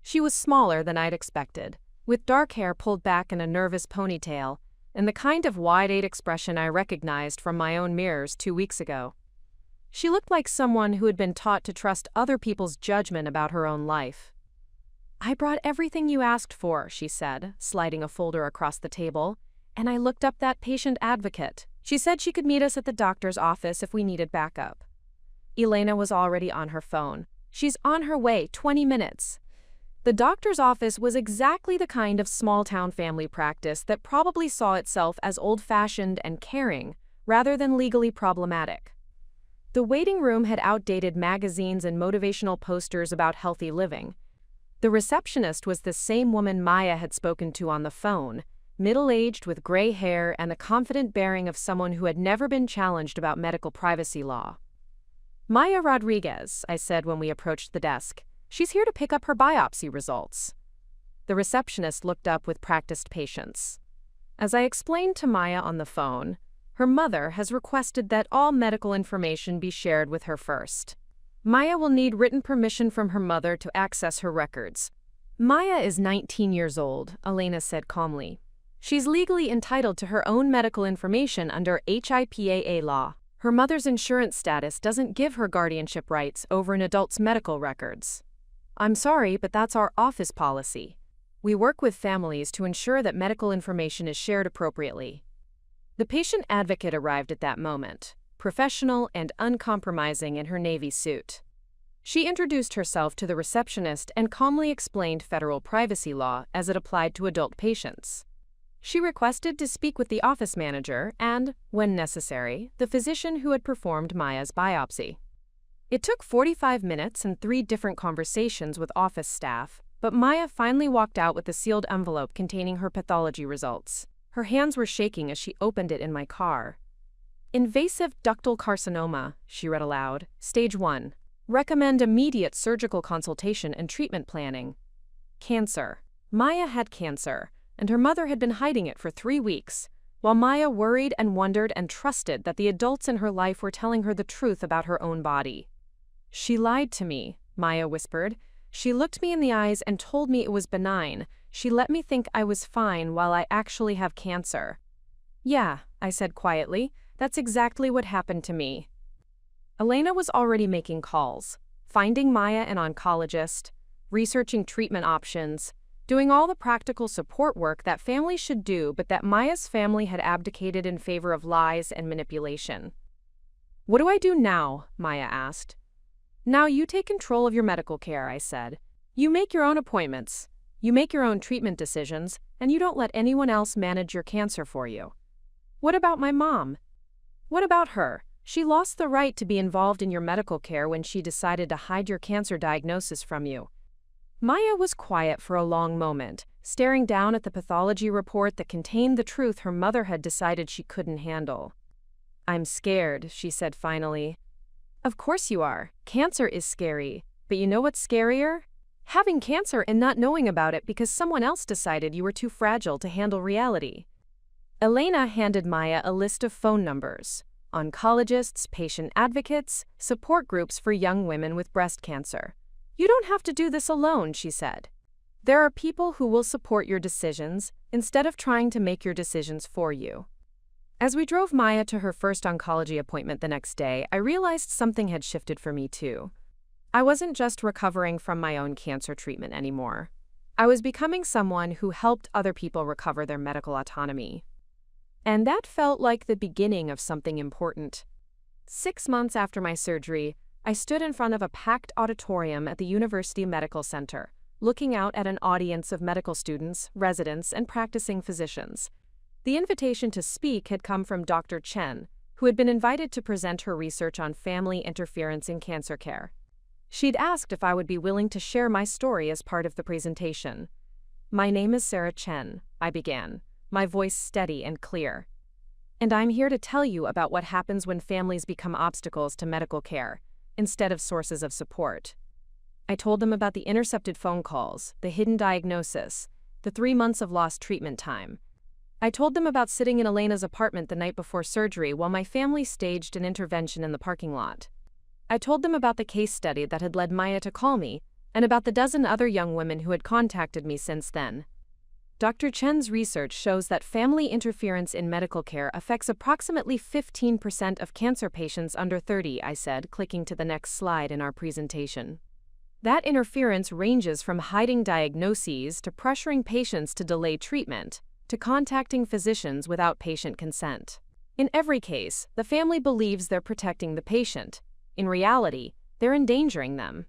She was smaller than I'd expected, with dark hair pulled back in a nervous ponytail, and the kind of wide-eyed expression I recognized from my own mirrors 2 weeks ago. She looked like someone who had been taught to trust other people's judgment about her own life. "I brought everything you asked for," she said, sliding a folder across the table, "and I looked up that patient advocate. She said she could meet us at the doctor's office if we needed backup." Elena was already on her phone. "She's on her way, 20 minutes. The doctor's office was exactly the kind of small-town family practice that probably saw itself as old-fashioned and caring, rather than legally problematic. The waiting room had outdated magazines and motivational posters about healthy living. The receptionist was the same woman Maya had spoken to on the phone, middle-aged with gray hair and the confident bearing of someone who had never been challenged about medical privacy law. "Maya Rodriguez," I said when we approached the desk. "She's here to pick up her biopsy results." The receptionist looked up with practiced patience. As I explained to Maya on the phone, her mother has requested that all medical information be shared with her first. Maya will need written permission from her mother to access her records. "Maya is 19 years old," Elena said calmly. "She's legally entitled to her own medical information under HIPAA law. Her mother's insurance status doesn't give her guardianship rights over an adult's medical records. I'm sorry, but that's our office policy. We work with families to ensure that medical information is shared appropriately." The patient advocate arrived at that moment, professional and uncompromising in her navy suit. She introduced herself to the receptionist and calmly explained federal privacy law as it applied to adult patients. She requested to speak with the office manager and, when necessary, the physician who had performed Maya's biopsy. It took 45 minutes and 3 different conversations with office staff, but Maya finally walked out with a sealed envelope containing her pathology results. Her hands were shaking as she opened it in my car. "Invasive ductal carcinoma," she read aloud, "Stage 1. Recommend immediate surgical consultation and treatment planning. Cancer." Maya had cancer, and her mother had been hiding it for 3 weeks, while Maya worried and wondered and trusted that the adults in her life were telling her the truth about her own body. "She lied to me," Maya whispered. "She looked me in the eyes and told me it was benign. She let me think I was fine while I actually have cancer." "Yeah," I said quietly, "that's exactly what happened to me." Elena was already making calls, finding Maya an oncologist, researching treatment options, doing all the practical support work that families should do but that Maya's family had abdicated in favor of lies and manipulation. "What do I do now?" Maya asked. "Now you take control of your medical care," I said. "You make your own appointments, you make your own treatment decisions, and you don't let anyone else manage your cancer for you." "What about my mom?" "What about her? She lost the right to be involved in your medical care when she decided to hide your cancer diagnosis from you." Maya was quiet for a long moment, staring down at the pathology report that contained the truth her mother had decided she couldn't handle. "I'm scared," she said finally. "Of course you are. Cancer is scary. But you know what's scarier? Having cancer and not knowing about it because someone else decided you were too fragile to handle reality." Elena handed Maya a list of phone numbers: oncologists, patient advocates, support groups for young women with breast cancer. "You don't have to do this alone," she said. "There are people who will support your decisions instead of trying to make your decisions for you." As we drove Maya to her first oncology appointment the next day, I realized something had shifted for me too. I wasn't just recovering from my own cancer treatment anymore. I was becoming someone who helped other people recover their medical autonomy. And that felt like the beginning of something important. 6 months after my surgery, I stood in front of a packed auditorium at the University Medical Center, looking out at an audience of medical students, residents, and practicing physicians. The invitation to speak had come from Dr. Chen, who had been invited to present her research on family interference in cancer care. She'd asked if I would be willing to share my story as part of the presentation. "My name is Sarah Chen," I began, my voice steady and clear. "And I'm here to tell you about what happens when families become obstacles to medical care, instead of sources of support." I told them about the intercepted phone calls, the hidden diagnosis, the 3 months of lost treatment time. I told them about sitting in Elena's apartment the night before surgery while my family staged an intervention in the parking lot. I told them about the case study that had led Maya to call me, and about the dozen other young women who had contacted me since then. Dr. Chen's research shows that family interference in medical care affects approximately 15% of cancer patients under 30, I said, clicking to the next slide in our presentation. That interference ranges from hiding diagnoses to pressuring patients to delay treatment, to contacting physicians without patient consent. In every case, the family believes they're protecting the patient. In reality, they're endangering them.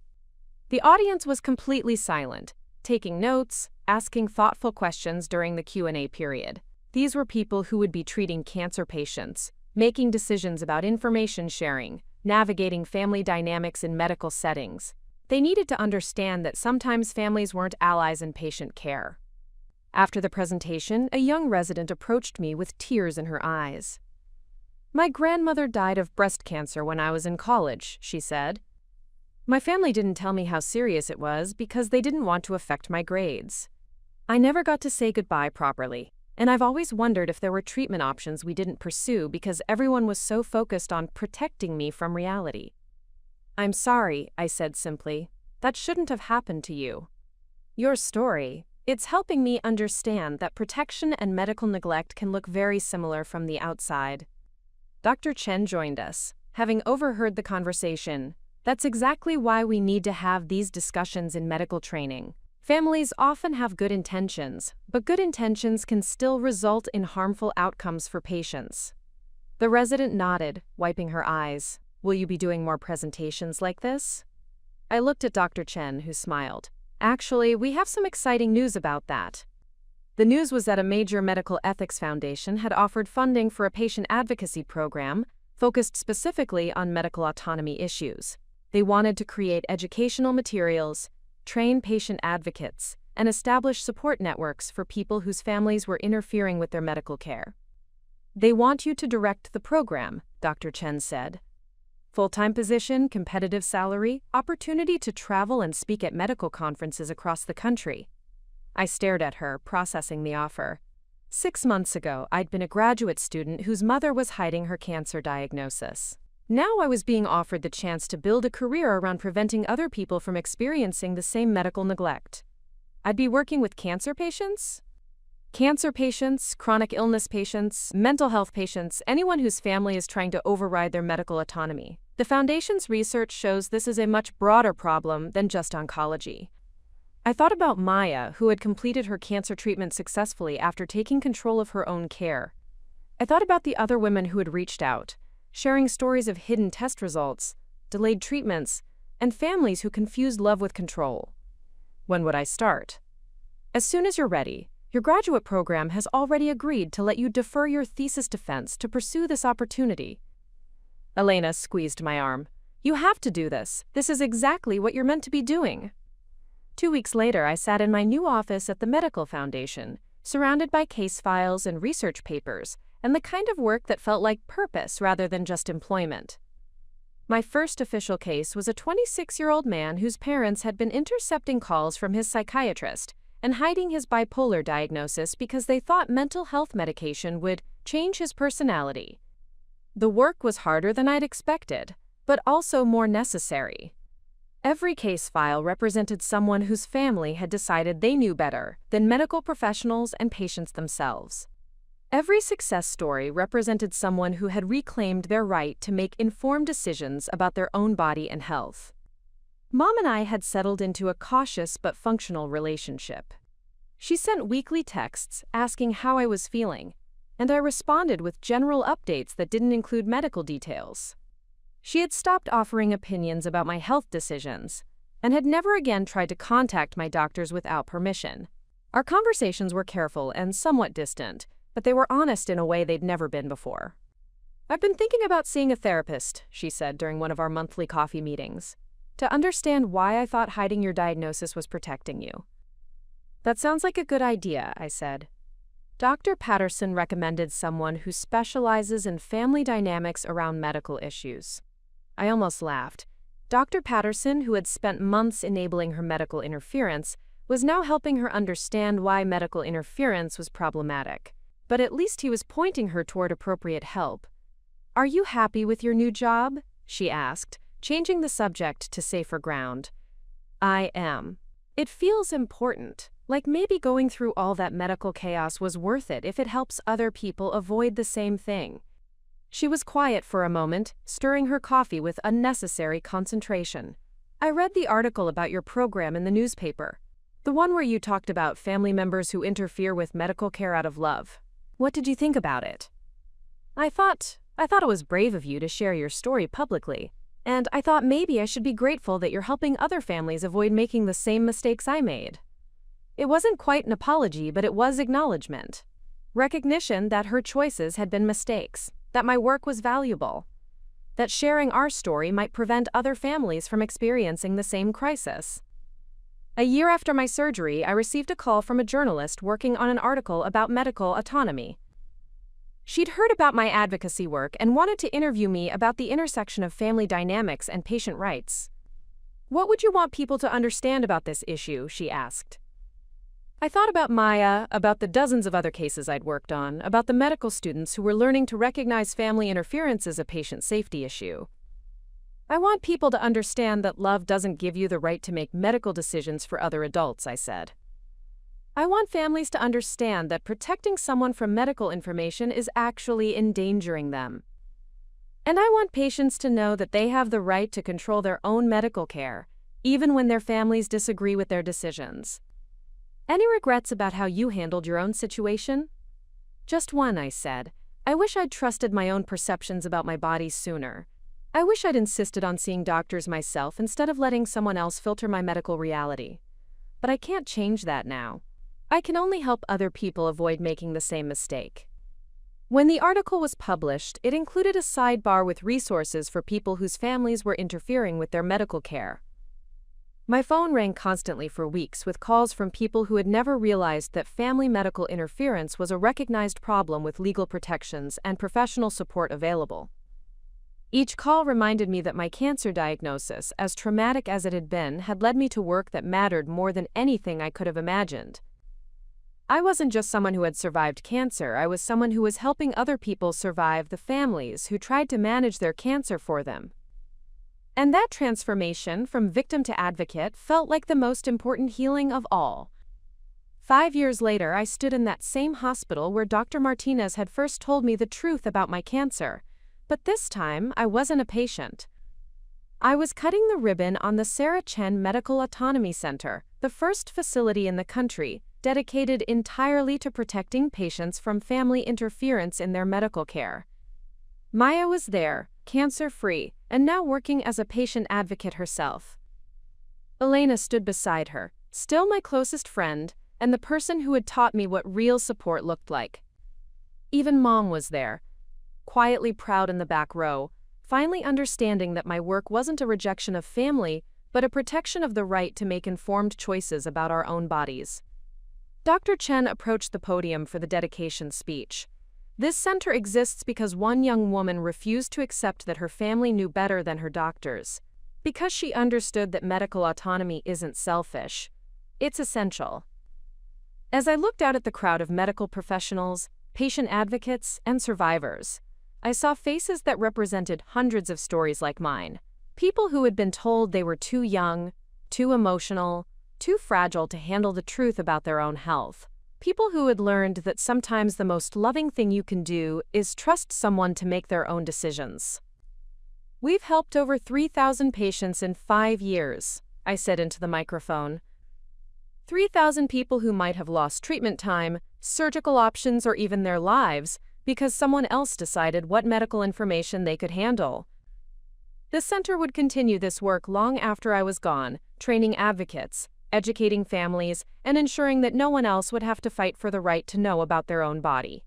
The audience was completely silent, taking notes, asking thoughtful questions during the Q&A period. These were people who would be treating cancer patients, making decisions about information sharing, navigating family dynamics in medical settings. They needed to understand that sometimes families weren't allies in patient care. After the presentation, a young resident approached me with tears in her eyes. "My grandmother died of breast cancer when I was in college," she said. "My family didn't tell me how serious it was because they didn't want to affect my grades. I never got to say goodbye properly, and I've always wondered if there were treatment options we didn't pursue because everyone was so focused on protecting me from reality." "I'm sorry," I said simply. "That shouldn't have happened to you. Your story, it's helping me understand that protection and medical neglect can look very similar from the outside." Dr. Chen joined us, having overheard the conversation. "That's exactly why we need to have these discussions in medical training. Families often have good intentions, but good intentions can still result in harmful outcomes for patients." The resident nodded, wiping her eyes. "Will you be doing more presentations like this?" I looked at Dr. Chen, who smiled. "Actually, we have some exciting news about that." The news was that a major medical ethics foundation had offered funding for a patient advocacy program focused specifically on medical autonomy issues. They wanted to create educational materials, train patient advocates, and establish support networks for people whose families were interfering with their medical care. "They want you to direct the program," Dr. Chen said. "Full-time position, competitive salary, opportunity to travel and speak at medical conferences across the country." I stared at her, processing the offer. 6 months ago, I'd been a graduate student whose mother was hiding her cancer diagnosis. Now I was being offered the chance to build a career around preventing other people from experiencing the same medical neglect. I'd be working with cancer patients, chronic illness patients, mental health patients, anyone whose family is trying to override their medical autonomy. The Foundation's research shows this is a much broader problem than just oncology. I thought about Maya, who had completed her cancer treatment successfully after taking control of her own care. I thought about the other women who had reached out, sharing stories of hidden test results, delayed treatments, and families who confused love with control. When would I start? As soon as you're ready. Your graduate program has already agreed to let you defer your thesis defense to pursue this opportunity. Elena squeezed my arm. "You have to do this. This is exactly what you're meant to be doing." 2 weeks later, I sat in my new office at the Medical Foundation, surrounded by case files and research papers, and the kind of work that felt like purpose rather than just employment. My first official case was a 26-year-old man whose parents had been intercepting calls from his psychiatrist and hiding his bipolar diagnosis because they thought mental health medication would change his personality. The work was harder than I'd expected, but also more necessary. Every case file represented someone whose family had decided they knew better than medical professionals and patients themselves. Every success story represented someone who had reclaimed their right to make informed decisions about their own body and health. Mom and I had settled into a cautious but functional relationship. She sent weekly texts asking how I was feeling, and I responded with general updates that didn't include medical details. She had stopped offering opinions about my health decisions and had never again tried to contact my doctors without permission. Our conversations were careful and somewhat distant, but they were honest in a way they'd never been before. "I've been thinking about seeing a therapist," she said during one of our monthly coffee meetings, "to understand why I thought hiding your diagnosis was protecting you." "That sounds like a good idea," I said. Dr. Patterson recommended someone who specializes in family dynamics around medical issues. I almost laughed. Dr. Patterson, who had spent months enabling her medical interference, was now helping her understand why medical interference was problematic. But at least he was pointing her toward appropriate help. "Are you happy with your new job?" she asked, changing the subject to safer ground. "I am. It feels important, like maybe going through all that medical chaos was worth it if it helps other people avoid the same thing." She was quiet for a moment, stirring her coffee with unnecessary concentration. "I read the article about your program in the newspaper, the one where you talked about family members who interfere with medical care out of love. What did you think about it?" I thought it was brave of you to share your story publicly, and I thought maybe I should be grateful that you're helping other families avoid making the same mistakes I made." It wasn't quite an apology, but it was acknowledgement. Recognition that her choices had been mistakes, that my work was valuable. that sharing our story might prevent other families from experiencing the same crisis. A year after my surgery, I received a call from a journalist working on an article about medical autonomy. She'd heard about my advocacy work and wanted to interview me about the intersection of family dynamics and patient rights. "What would you want people to understand about this issue?" she asked. I thought about Maya, about the dozens of other cases I'd worked on, about the medical students who were learning to recognize family interference as a patient safety issue. "I want people to understand that love doesn't give you the right to make medical decisions for other adults," I said. "I want families to understand that protecting someone from medical information is actually endangering them. And I want patients to know that they have the right to control their own medical care, even when their families disagree with their decisions." "Any regrets about how you handled your own situation?" "Just one," I said. "I wish I'd trusted my own perceptions about my body sooner. I wish I'd insisted on seeing doctors myself instead of letting someone else filter my medical reality. But I can't change that now. I can only help other people avoid making the same mistake." When the article was published, it included a sidebar with resources for people whose families were interfering with their medical care. My phone rang constantly for weeks with calls from people who had never realized that family medical interference was a recognized problem with legal protections and professional support available. Each call reminded me that my cancer diagnosis, as traumatic as it had been, had led me to work that mattered more than anything I could have imagined. I wasn't just someone who had survived cancer, I was someone who was helping other people survive the families who tried to manage their cancer for them. And that transformation from victim to advocate felt like the most important healing of all. 5 years later, I stood in that same hospital where Dr. Martinez had first told me the truth about my cancer. But this time, I wasn't a patient. I was cutting the ribbon on the Sarah Chen Medical Autonomy Center, the first facility in the country dedicated entirely to protecting patients from family interference in their medical care. Maya was there, cancer-free, and now working as a patient advocate herself. Elena stood beside her, still my closest friend, and the person who had taught me what real support looked like. Even Mom was there, quietly proud in the back row, finally understanding that my work wasn't a rejection of family, but a protection of the right to make informed choices about our own bodies. Dr. Chen approached the podium for the dedication speech. "This center exists because one young woman refused to accept that her family knew better than her doctors. Because she understood that medical autonomy isn't selfish. It's essential." As I looked out at the crowd of medical professionals, patient advocates, and survivors, I saw faces that represented hundreds of stories like mine. People who had been told they were too young, too emotional, too fragile to handle the truth about their own health. People who had learned that sometimes the most loving thing you can do is trust someone to make their own decisions. "We've helped over 3,000 patients in 5 years, I said into the microphone. 3,000 people who might have lost treatment time, surgical options, or even their lives because someone else decided what medical information they could handle. The center would continue this work long after I was gone, training advocates, educating families, and ensuring that no one else would have to fight for the right to know about their own body."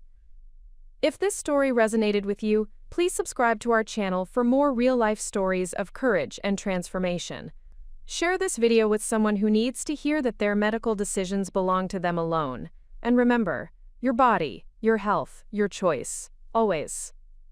If this story resonated with you, please subscribe to our channel for more real-life stories of courage and transformation. Share this video with someone who needs to hear that their medical decisions belong to them alone. And remember, your body, your health, your choice, always.